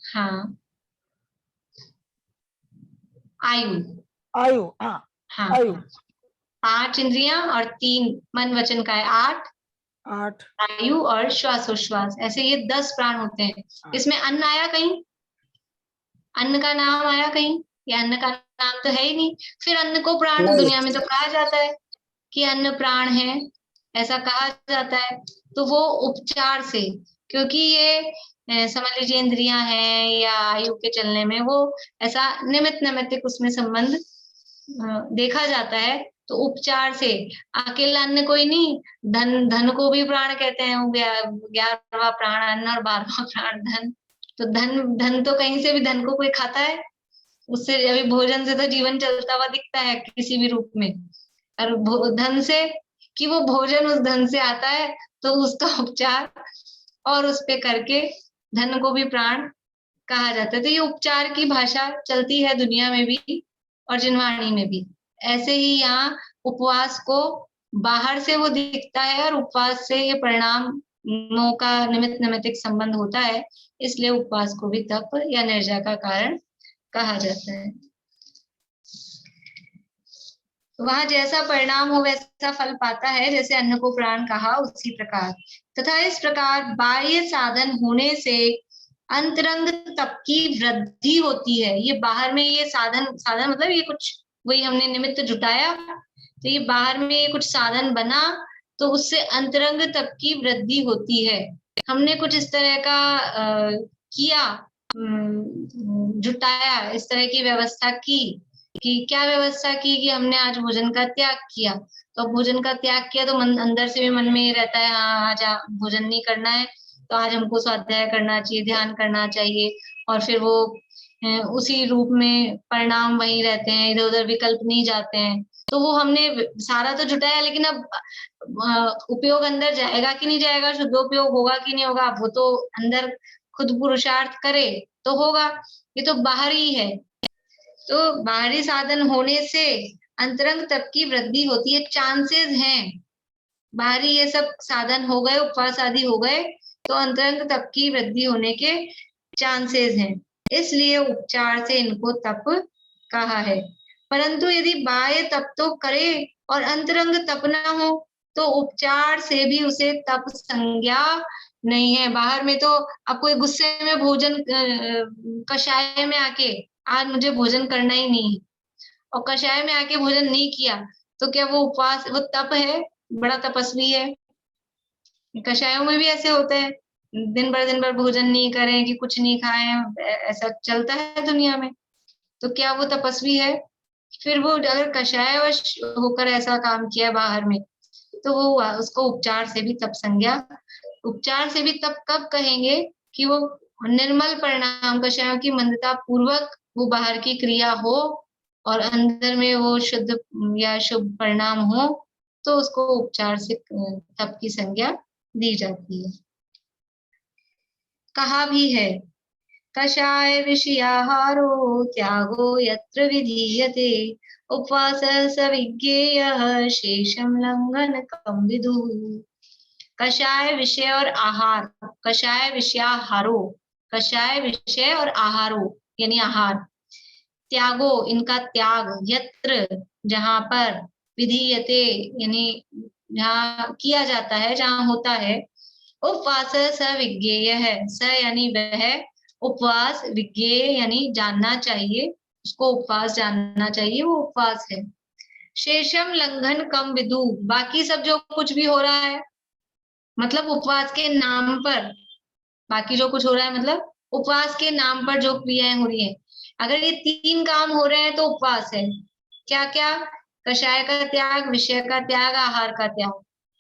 A: हाँ, आयु,
G: आयु, हाँ,
A: हाँ,
G: आयु,
A: 5 इंद्रियां और 3 मन वचन काया, 8
G: 8,
A: आयु और श्वासोश्वास, ऐसे ये 10 प्राण होते हैं। इसमें अन्न आया कहीं? अन्न का नाम आया कहीं? या अन्न का नाम तो है ही नहीं। फिर अन्न को प्राण
G: नहीं।
A: दुनिया में तो कहा जाता है कि अन्न प्राण है, ऐसा कहा जाता है। तो वो उपचार से, क्योंकि ये समझ लीजिए इंद्रियां हैं या आयु के चलने में वो ऐसा निमित्त नैमित्तिक उसमें संबंध देखा जाता है। तो उपचार से, अकेला अन्न कोई नहीं, धन, धन को भी प्राण कहते हैं। 11वां प्राण अन्न और 12वां प्राण धन। तो धन, धन तो कहीं से भी, धन को कोई खाता है? उससे अभी भोजन से तो जीवन चलता हुआ दिखता है किसी भी रूप में। और धन से, कि वो भोजन उस धन से आता है, तो उसका उपचार और उस पे करके धन को भी प्राण कहा जाता है। तो ये उपचार की भाषा चलती है दुनिया में भी और जिनवाणी में भी। ऐसे ही यहाँ उपवास को बाहर से वो दिखता है और उपवास से ये परिणामों का निमित्त नैमित्तिक संबंध होता है, इसलिए उपवास को भी तप या निर्जरा का कारण कहा जाता है। वहां जैसा परिणाम हो वैसा फल पाता है, जैसे अन्न को प्राण कहा उसी प्रकार। तथा इस प्रकार बाह्य साधन होने से अंतरंग तप की वृद्धि होती है। ये बाहर में ये साधन, साधन मतलब ये कुछ वही हमने निमित्त जुटाया, तो ये बाहर में ये कुछ साधन बना, तो उससे अंतरंग तप की वृद्धि होती है। हमने कुछ इस तरह का किया, जुटाया, इस तरह की व्यवस्था की, कि क्या व्यवस्था की कि हमने आज भोजन का त्याग किया। तो भोजन का त्याग किया तो मन, अंदर से भी मन में ये रहता है, हाँ आज भोजन नहीं करना है, तो आज हमको स्वाध्याय करना चाहिए, ध्यान करना चाहिए। और फिर वो उसी रूप में परिणाम वही रहते हैं, इधर उधर विकल्प नहीं जाते हैं। तो वो हमने सारा तो जुटाया, लेकिन अब उपयोग अंदर जाएगा कि नहीं जाएगा, शुद्धोपयोग होगा कि नहीं होगा, वो तो अंदर खुद पुरुषार्थ करे तो होगा। ये तो बाहरी है। तो बाहरी साधन होने से अंतरंग तप की वृद्धि होती है, चांसेस हैं। बाहरी ये सब साधन हो गए, उपवास आदि हो गए, तो अंतरंग तप की वृद्धि होने के चांसेस हैं, इसलिए उपचार से इनको तप कहा है। परंतु यदि बाह्य तप तो करे और अंतरंग तप ना हो, तो उपचार से भी उसे तप संज्ञा नहीं है। बाहर में तो अब कोई गुस्से में भोजन कषाय में आके आज मुझे भोजन करना ही नहीं है, और कषाय में आके भोजन नहीं किया, तो क्या वो उपवास, वो तप है? बड़ा तपस्वी है। कषायों में भी ऐसे होते हैं, दिन भर भोजन नहीं करें कि कुछ नहीं खाएं, ऐसा चलता है दुनिया में। तो क्या वो तपस्वी है? फिर वो अगर कषायवश होकर ऐसा काम किया बाहर में, तो वो उसको उपचार से भी तप संज्ञा, उपचार से भी तप कब कहेंगे कि वो निर्मल परिणाम, कषायों की मंदता पूर्वक वो बाहर की क्रिया हो और अंदर में वो शुद्ध या शुभ परिणाम हो, तो उसको उपचार से तप की संज्ञा दी जाती है। कहा भी है, कषाय विषयाहारो त्यागो यत्र विधीयते उपवास स विज्ञेयः शेषम लंघन कम विदुः। कषाय विषय और आहार, कषाय विषयाहारो, कषाय विषय और आहारो यानी आहार, त्यागो इनका त्याग, यत्र जहां पर, विधीयते यानी जहां किया जाता है, जहां होता है, उपवास स विज्ञेय है, स यानी वह, उपवास, विज्ञेय यानी जानना चाहिए, उसको उपवास जानना चाहिए, वो उपवास है। शेषम लंघन कम विदु, बाकी सब जो कुछ भी हो रहा है, मतलब उपवास के नाम पर, बाकी जो कुछ हो रहा है मतलब उपवास के नाम पर जो क्रियाएं हो रही है, अगर ये 3 काम हो रहे हैं तो उपवास है। क्या क्या? कषाय का त्याग, विषय का त्याग, आहार का त्याग,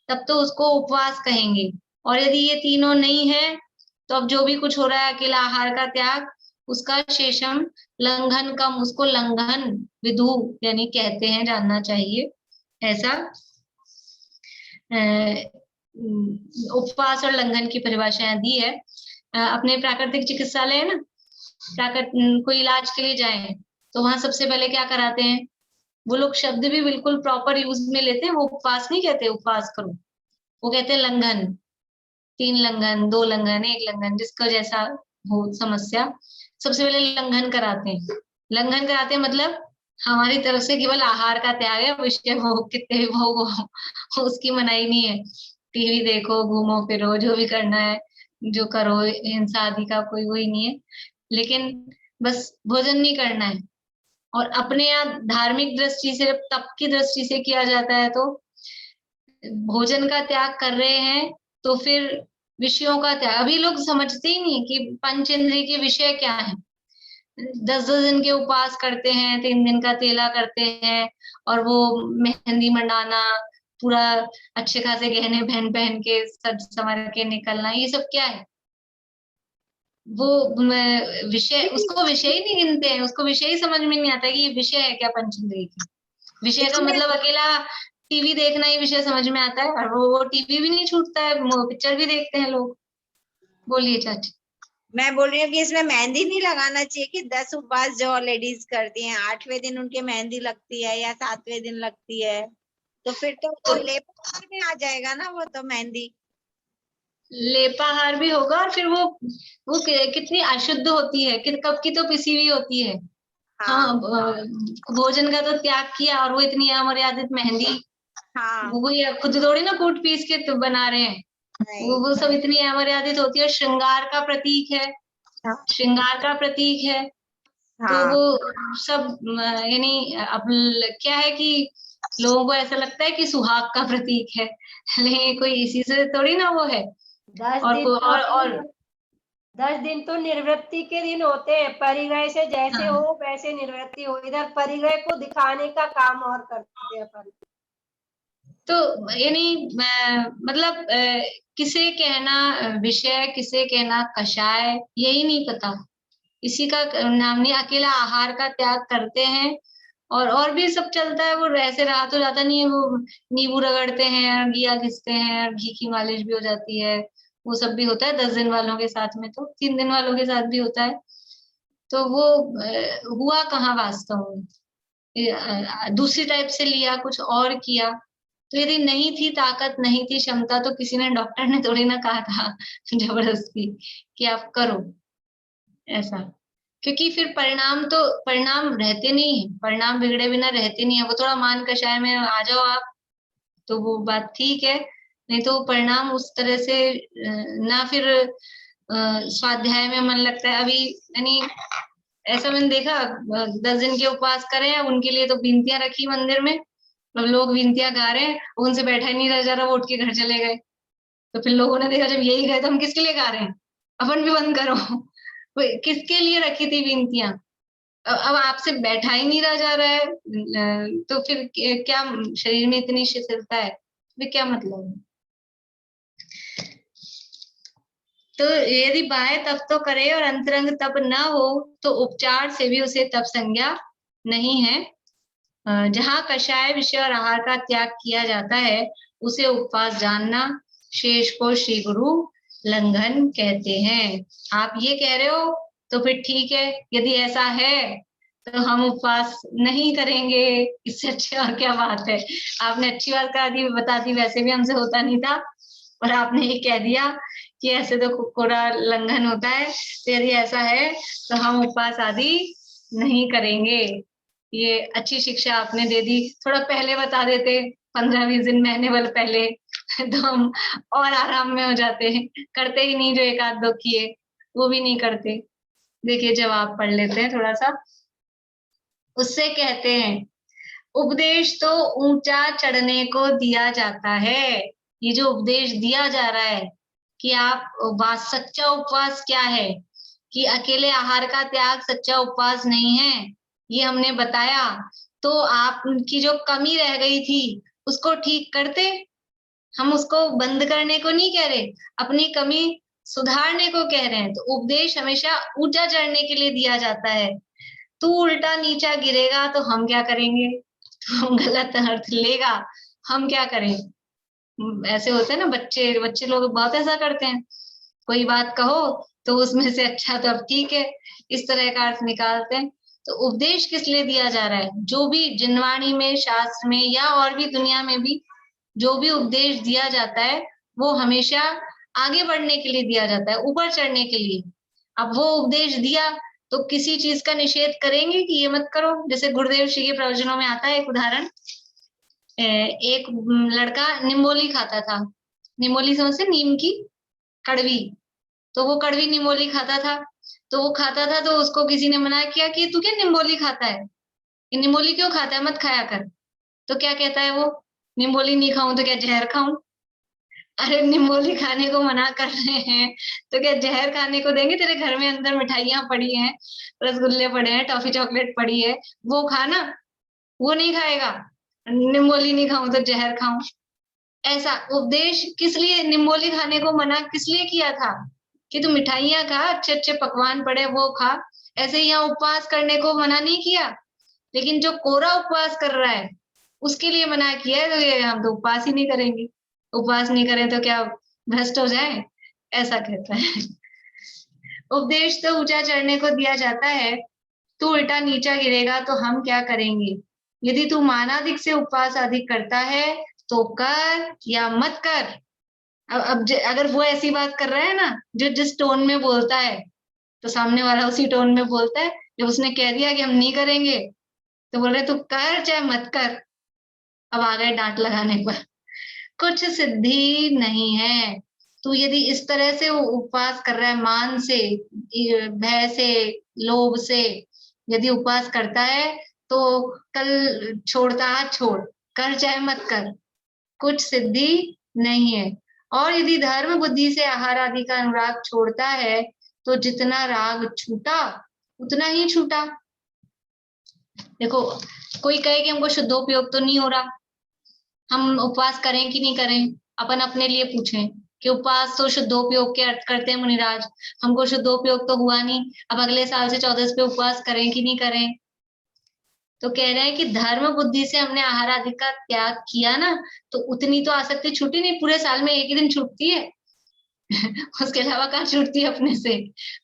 A: तब तो उसको उपवास कहेंगे। और यदि ये तीनों नहीं है, तो अब जो भी कुछ हो रहा है, अकेला आहार का त्याग, उसका शेषम लंघन कम, उसको लंघन विदु यानी कहते हैं, जानना चाहिए। ऐसा उपवास और लंघन की परिभाषाएं दी है। अपने प्राकृतिक चिकित्सालय है ना, कोई इलाज के लिए जाए तो वहां सबसे पहले क्या कराते हैं, वो लोग शब्द भी बिल्कुल प्रॉपर यूज में लेते हैं, वो उपवास नहीं कहते उपवास करो, वो कहते हैं लंघन। 3 लंघन, 2 लंघन, 1 लंघन, जिसका जैसा हो समस्या, सबसे पहले लंघन कराते हैं। लंघन कराते हैं मतलब हमारी तरफ से केवल आहार का त्याग है, विषय भोग कितने भी भोग हो उसकी मनाही नहीं है। टीवी देखो, घूमो फिरो, जो भी करना है जो करो, हिंसा आदि का कोई वही नहीं है, लेकिन बस भोजन नहीं करना है। और अपने यहाँ धार्मिक दृष्टि से, तप की दृष्टि से किया जाता है, तो भोजन का त्याग कर रहे हैं तो फिर विषयों का त्याग। अभी लोग समझते ही नहीं कि पंचेंद्रिय के विषय क्या है। 10-10 दिन के उपवास करते हैं, 3 दिन का तेला करते हैं, और वो मेहंदी मंडाना, पूरा अच्छे खासे गहने पहन पहन के सज संवर के निकलना, ये सब क्या है? वो विषय, उसको विषय ही नहीं गिनते हैं, उसको विषय ही समझ में नहीं आता कि ये विषय है क्या पंचेंद्रिय की। विषय का मतलब अकेला टीवी देखना ही विषय समझ में आता है, और वो टीवी भी नहीं छूटता है, पिक्चर भी देखते हैं लोग। बोलिए चाची।
H: मैं बोल रही हूँ कि इसमें मेहंदी नहीं लगाना चाहिए कि 10 उपवास जो लेडीज करती हैं 8वें दिन उनके मेहंदी लगती है या 7वें दिन लगती है, तो फिर तो वो लेपाहार में आ जाएगा ना, वो तो मेहंदी
A: लेपाहार भी होगा, और फिर वो कितनी अशुद्ध होती है, कब की तो पिसी हुई होती है। हाँ, भोजन का तो त्याग किया, और वो इतनी अमर्यादित मेहंदी,
H: हाँ
A: वो खुद थोड़ी ना कूट पीस के तो बना रहे हैं, वो सब इतनी अमर्यादित होती है। श्रृंगार का प्रतीक है, श्रृंगार का प्रतीक है, तो वो सब यानी अब क्या है कि लोगों को ऐसा लगता है कि सुहाग का प्रतीक है, लेकिन कोई इसी से थोड़ी ना वो है।
D: 10 दिन तो निर्वृत्ति के दिन होते हैं, परिग्रह से जैसे
A: हाँ।
D: हो वैसे निर्वृत्ति हो, इधर परिग्रह को दिखाने का काम और करते हैं
A: तो यानी मतलब किसे कहना विषय, किसे कहना कषाय, यही नहीं पता। इसी का नाम नहीं, अकेला आहार का त्याग करते हैं, और भी सब चलता है। वो ऐसे रहा तो जाता नहीं है, वो नींबू रगड़ते हैं, घिया घिसते हैं, घी की मालिश भी हो जाती है, वो सब भी होता है 10 दिन वालों के साथ में, तो 3 दिन वालों के साथ भी होता है। तो वो हुआ कहाँ वास्तव में? दूसरी टाइप से लिया, कुछ और किया। तो यदि नहीं थी ताकत, नहीं थी क्षमता, तो किसी ने, डॉक्टर ने थोड़ी ना कहा था जबरदस्ती कि आप करो ऐसा। क्योंकि फिर परिणाम रहते नहीं है, परिणाम बिगड़े बिना रहते नहीं है। वो थोड़ा मान कषाय में आ जाओ आप, तो वो बात ठीक है, नहीं तो परिणाम उस तरह से ना फिर स्वाध्याय में मन लगता है। अभी यानी ऐसा मैंने देखा, 10 दिन के उपवास करें, उनके लिए तो विनतियां रखी मंदिर में, अब लोग विनतियां गा रहे हैं, उनसे बैठा ही नहीं रह जा रहा, वो उठ के घर चले गए। तो फिर लोगों ने देखा जब यही गए तो हम किसके लिए गा रहे हैं, अपन भी बंद करो। किसके लिए रखी थी विनतियां? अब आपसे बैठा ही नहीं रहा जा रहा है, तो फिर क्या शरीर में इतनी शिथिलता है, फिर क्या मतलब है? तो यदि बाह्य तप तो करे और अंतरंग तप न हो, तो उपचार से भी उसे तप संज्ञा नहीं है। जहाँ कषाय विषय और आहार का त्याग किया जाता है, उसे उपवास जानना, शेष को श्री गुरु लंघन कहते हैं। आप ये कह रहे हो तो फिर ठीक है, यदि ऐसा है तो हम उपवास नहीं करेंगे, इससे अच्छी और क्या बात है। आपने अच्छी बात कहा दी, बता दी, वैसे भी हमसे होता नहीं था, और आपने ये कह दिया कि ऐसे तो कोरा लंघन होता है, तो यदि ऐसा है तो हम उपवास आदि नहीं करेंगे। ये अच्छी शिक्षा आपने दे दी। थोड़ा पहले बता देते, 15-20 दिन, महीने भर पहले, तो हम और आराम में हो जाते। करते ही नहीं, जो एक आध दो किए वो भी नहीं करते। देखिए जवाब पढ़ लेते हैं थोड़ा सा। उससे कहते हैं, उपदेश तो ऊंचा चढ़ने को दिया जाता है। ये जो उपदेश दिया जा रहा है कि आप सच्चा उपवास क्या है, कि अकेले आहार का त्याग सच्चा उपवास नहीं है, ये हमने बताया। तो आपकी जो कमी रह गई थी उसको ठीक करते, हम उसको बंद करने को नहीं कह रहे, अपनी कमी सुधारने को कह रहे हैं। तो उपदेश हमेशा ऊंचा चढ़ने के लिए दिया जाता है। तू उल्टा नीचा गिरेगा तो हम क्या करेंगे, तो गलत अर्थ लेगा, हम क्या करें? ऐसे होते हैं ना बच्चे लोग बहुत ऐसा करते हैं, कोई बात कहो तो उसमें से अच्छा तो अब ठीक है, इस तरह का अर्थ निकालते हैं। तो उपदेश किस लिए दिया जा रहा है? जो भी जिनवाणी में, शास्त्र में, या और भी दुनिया में भी जो भी उपदेश दिया जाता है, वो हमेशा आगे बढ़ने के लिए दिया जाता है, ऊपर चढ़ने के लिए। अब वो उपदेश दिया तो किसी चीज का निषेध करेंगे कि ये मत करो। जैसे गुरुदेव श्री के प्रवचनों में आता है एक उदाहरण, एक लड़का निमोली खाता था। निमोली समझते, नीम की कड़वी, तो वो कड़वी निमोली खाता था। तो वो खाता था तो उसको किसी ने मना किया कि तू क्या निमोली खाता है, ये निमोली क्यों खाता है, मत खाया कर। तो क्या कहता है वो, निमोली नहीं खाऊं तो क्या जहर खाऊं। अरे निमोली खाने को मना कर रहे हैं तो क्या जहर खाने को देंगे? तेरे घर में अंदर मिठाइयां पड़ी हैं, रसगुल्ले पड़े हैं, टॉफी चॉकलेट पड़ी है, वो खाना। वो नहीं खाएगा, निमोली नहीं खाऊं तो जहर खाऊं। ऐसा उपदेश किस लिए निमोली खाने को मना किस लिए किया था कि तू मिठाइयां खा, अच्छे अच्छे पकवान पड़े वो खा। ऐसे ही यहाँ उपवास करने को मना नहीं किया, लेकिन जो कोरा उपवास कर रहा है उसके लिए मना किया है। तो ये हम तो उपवास ही नहीं करेंगे, उपवास नहीं करें तो क्या भ्रष्ट हो जाए, ऐसा कहता है। उपदेश तो ऊंचा चढ़ने को दिया जाता है, तू उल्टा नीचा गिरेगा तो हम क्या करेंगे। यदि तू मानाधिक से उपवास अधिक करता है तो कर या मत कर। अब अगर वो ऐसी बात कर रहा है ना, जो जिस टोन में बोलता है, तो सामने वाला उसी टोन में बोलता है। जब उसने कह दिया कि हम नहीं करेंगे तो बोल रहे तू कर चाहे मत कर। अब आ गए डांट लगाने पर। कुछ सिद्धि नहीं है। तू यदि इस तरह से उपवास कर रहा है, मान से, भय से, लोभ से यदि उपवास करता है तो कल छोड़ता हाथ छोड़, कर चाहे मत कर, कुछ सिद्धि नहीं है। और यदि धर्म बुद्धि से आहार आदि का अनुराग छोड़ता है तो जितना राग छूटा उतना ही छूटा। देखो, कोई कहे कि हमको शुद्धोपयोग तो नहीं हो रहा, हम उपवास करें कि नहीं करें। अपन अपने लिए पूछें कि उपवास तो शुद्धोपयोग के अर्थ करते हैं मुनिराज, हमको शुद्धोपयोग तो हुआ नहीं, अब अगले साल से 14 पे उपवास करें कि नहीं करें। तो कह रहे हैं कि धर्म बुद्धि से हमने आहार आदि का त्याग किया ना, तो उतनी तो आसक्ति छूटी नहीं, पूरे साल में एक ही दिन छूटती है। उसके अलावा कहाँ छूटती है अपने से,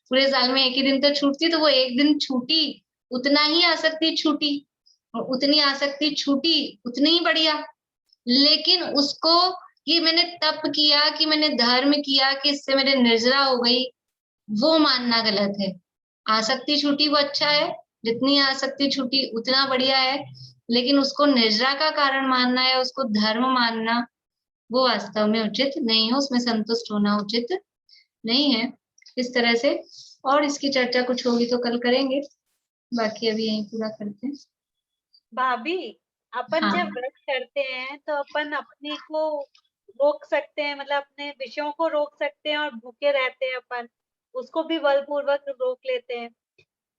A: पूरे साल में एक ही दिन तो छूटती, तो वो एक दिन छूटी, उतना ही आसक्ति छूटी, और उतनी आसक्ति छूटी उतनी ही बढ़िया। लेकिन उसको कि मैंने तप किया, कि मैंने धर्म किया, कि इससे मेरे निर्जरा हो गई, वो मानना गलत है। आसक्ति छूटी वो अच्छा है, जितनी आसक्ति छूटी उतना बढ़िया है, लेकिन उसको निर्जरा का कारण मानना है, उसको धर्म मानना, वो वास्तव में उचित नहीं है, उसमें संतुष्ट होना उचित नहीं है। इस तरह से और इसकी चर्चा कुछ होगी तो कल करेंगे, बाकी अभी यहीं पूरा करते हैं।
E: भाभी, अपन
A: हाँ।
E: जब व्रत करते हैं तो अपन अपने को रोक सकते हैं, मतलब अपने विषयों को रोक सकते हैं, और भूखे रहते हैं अपन, उसको भी बलपूर्वक रोक लेते हैं।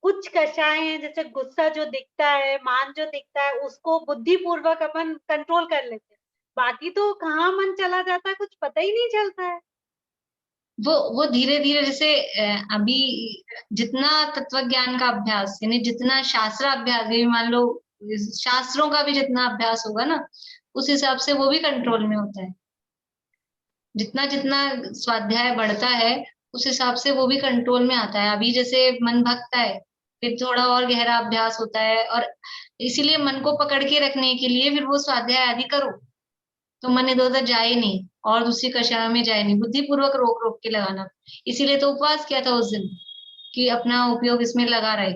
E: कुछ कषाय हैं, जैसे गुस्सा जो दिखता है, मान जो दिखता है, उसको बुद्धि पूर्वक अपन कंट्रोल कर लेते हैं। बाकी तो कहाँ मन चला जाता है कुछ पता ही नहीं चलता है।
A: वो धीरे धीरे, जैसे अभी जितना तत्व ज्ञान का अभ्यास, यानी जितना शास्त्र अभ्यास, ये मान लो शास्त्रों का भी जितना अभ्यास होगा ना, उस हिसाब से वो भी कंट्रोल में होता है। जितना जितना स्वाध्याय बढ़ता है उस हिसाब से वो भी कंट्रोल में आता है। अभी जैसे मन भगता है, फिर थोड़ा और गहरा अभ्यास होता है, और इसीलिए मन को पकड़ के रखने के लिए फिर वो स्वाध्याय आदि करो तो मन इधर उधर जाए नहीं और दूसरी कक्षा में जाए नहीं, बुद्धि पूर्वक रोक रोक के लगाना। इसीलिए तो उपवास किया था उस दिन कि अपना उपयोग इसमें लगा रहे।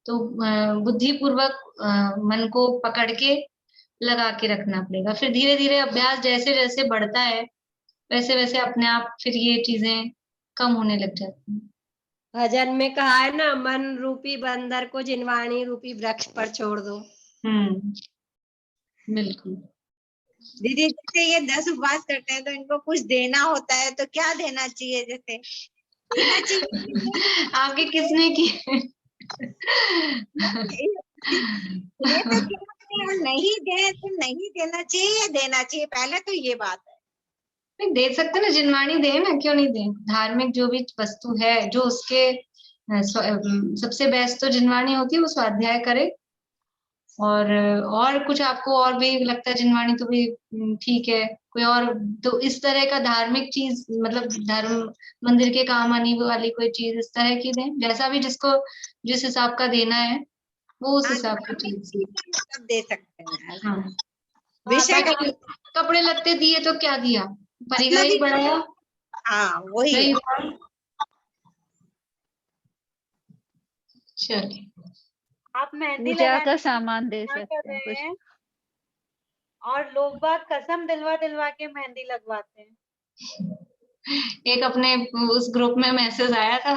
A: तो बुद्धि पूर्वक मन को पकड़ के लगा के रखना पड़ेगा। फिर धीरे धीरे अभ्यास जैसे जैसे बढ़ता है वैसे वैसे अपने आप फिर ये चीजें कम होने लग जाती हैं।
D: भजन में कहा है ना, मन रूपी बंदर को जिनवाणी रूपी वृक्ष पर छोड़ दो।
A: बिल्कुल।
H: दीदी, जैसे ये 10 उपवास करते हैं तो इनको कुछ देना होता है, तो क्या देना चाहिए? जैसे देना चाहिए
A: आपके किसने की?
H: ये तो नहीं दे तो नहीं देना चाहिए या देना चाहिए, पहले तो ये बात है।
A: नहीं, दे सकते ना, जिनवाणी दे ना, क्यों नहीं दे। धार्मिक जो भी वस्तु है, जो उसके सबसे बेस्ट तो जिनवाणी होती है, वो स्वाध्याय करे। और कुछ आपको और भी लगता है जिनवाणी तो भी ठीक है। कोई और तो इस तरह का धार्मिक चीज, मतलब धर्म मंदिर के काम आने वाली कोई चीज इस तरह की दें, जैसा भी जिसको जिस हिसाब का देना है वो उस हिसाब की चीज।
H: सब दे सकते हैं।
A: हाँ,
H: विषय का
A: कपड़े लत्ते दिए तो क्या दिया, परिगा
H: मतलब
A: ही बढ़ाया।
H: हाँ वही
A: नहीं
H: है।
A: हुआ? चलिए।
E: आप मेहंदी
I: पूजा
E: लगाने
I: का
E: की
I: सामान दे
E: मना
I: सकते
E: कर
I: हैं
E: रहे
I: कुछ।
E: हैं और लोग बाग कसम दिलवा दिलवा के मेहंदी लगवाते हैं।
A: एक अपने उस ग्रुप में मैसेज आया था,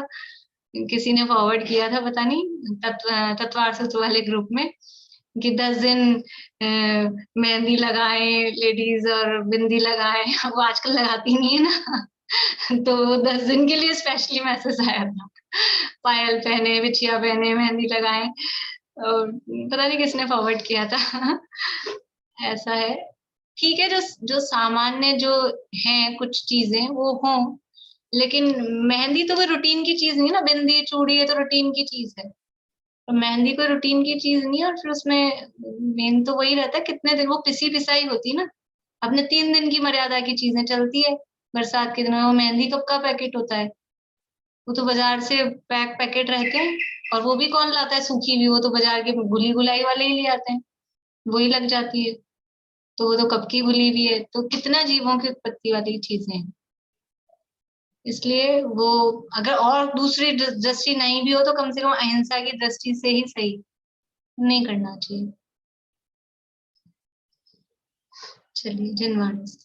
A: किसी ने फॉरवर्ड किया था, पता नहीं तत्वार सूत्र वाले ग्रुप में, कि 10 दिन मेहंदी लगाएं लेडीज और बिंदी लगाएं। वो आजकल लगाती नहीं है ना। तो 10 दिन के लिए स्पेशली मैसेज आया था, पायल पहने, बिछिया पहने, मेहंदी लगाएं। और पता नहीं किसने फॉरवर्ड किया था। ऐसा है। ठीक है, जो जो सामान्य जो है कुछ चीजें वो हों, लेकिन मेहंदी तो कोई रूटीन की चीज नहीं है ना। बिंदी चूड़ी ये तो रूटीन की चीज है, तो मेहंदी कोई रूटीन की चीज नहीं है। और फिर उसमें मेन तो वही रहता है कितने दिन, वो पिसी पिसाई होती है ना। अपने 3 दिन की मर्यादा की चीजें चलती है। बरसात के दिनों में वो मेहंदी कब का पैकेट होता है, वो तो बाजार से पैकेट रहते हैं। और वो भी कौन लाता है सूखी भी, वो तो बाजार के गुली गुलाई वाले ही ले आते हैं, वही लग जाती है। तो वो तो कब की घुली हुई है, तो कितना जीवों की उत्पत्ति वाली चीजें हैं। इसलिए वो अगर और दूसरी दृष्टि नहीं भी हो तो कम से कम अहिंसा की दृष्टि से ही सही, नहीं करना चाहिए। चलिए, जिनवाणी।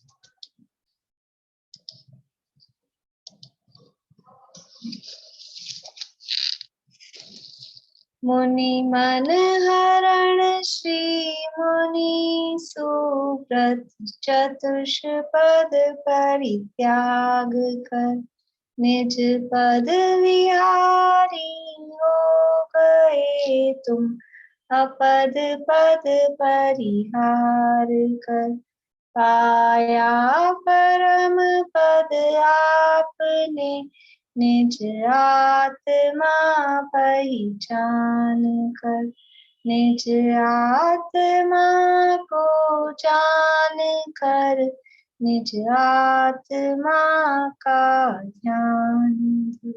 A: मुनि मन हरण श्री मुनि सुब्रत चतुष्पद परित्याग कर, निज पद विहारी हो गए तुम, अपद पद परिहार कर। पाया परम पद आपने, निज आत्मा पहचान कर। निज आत्मा को जान कर, निज आत्मा का ध्यान।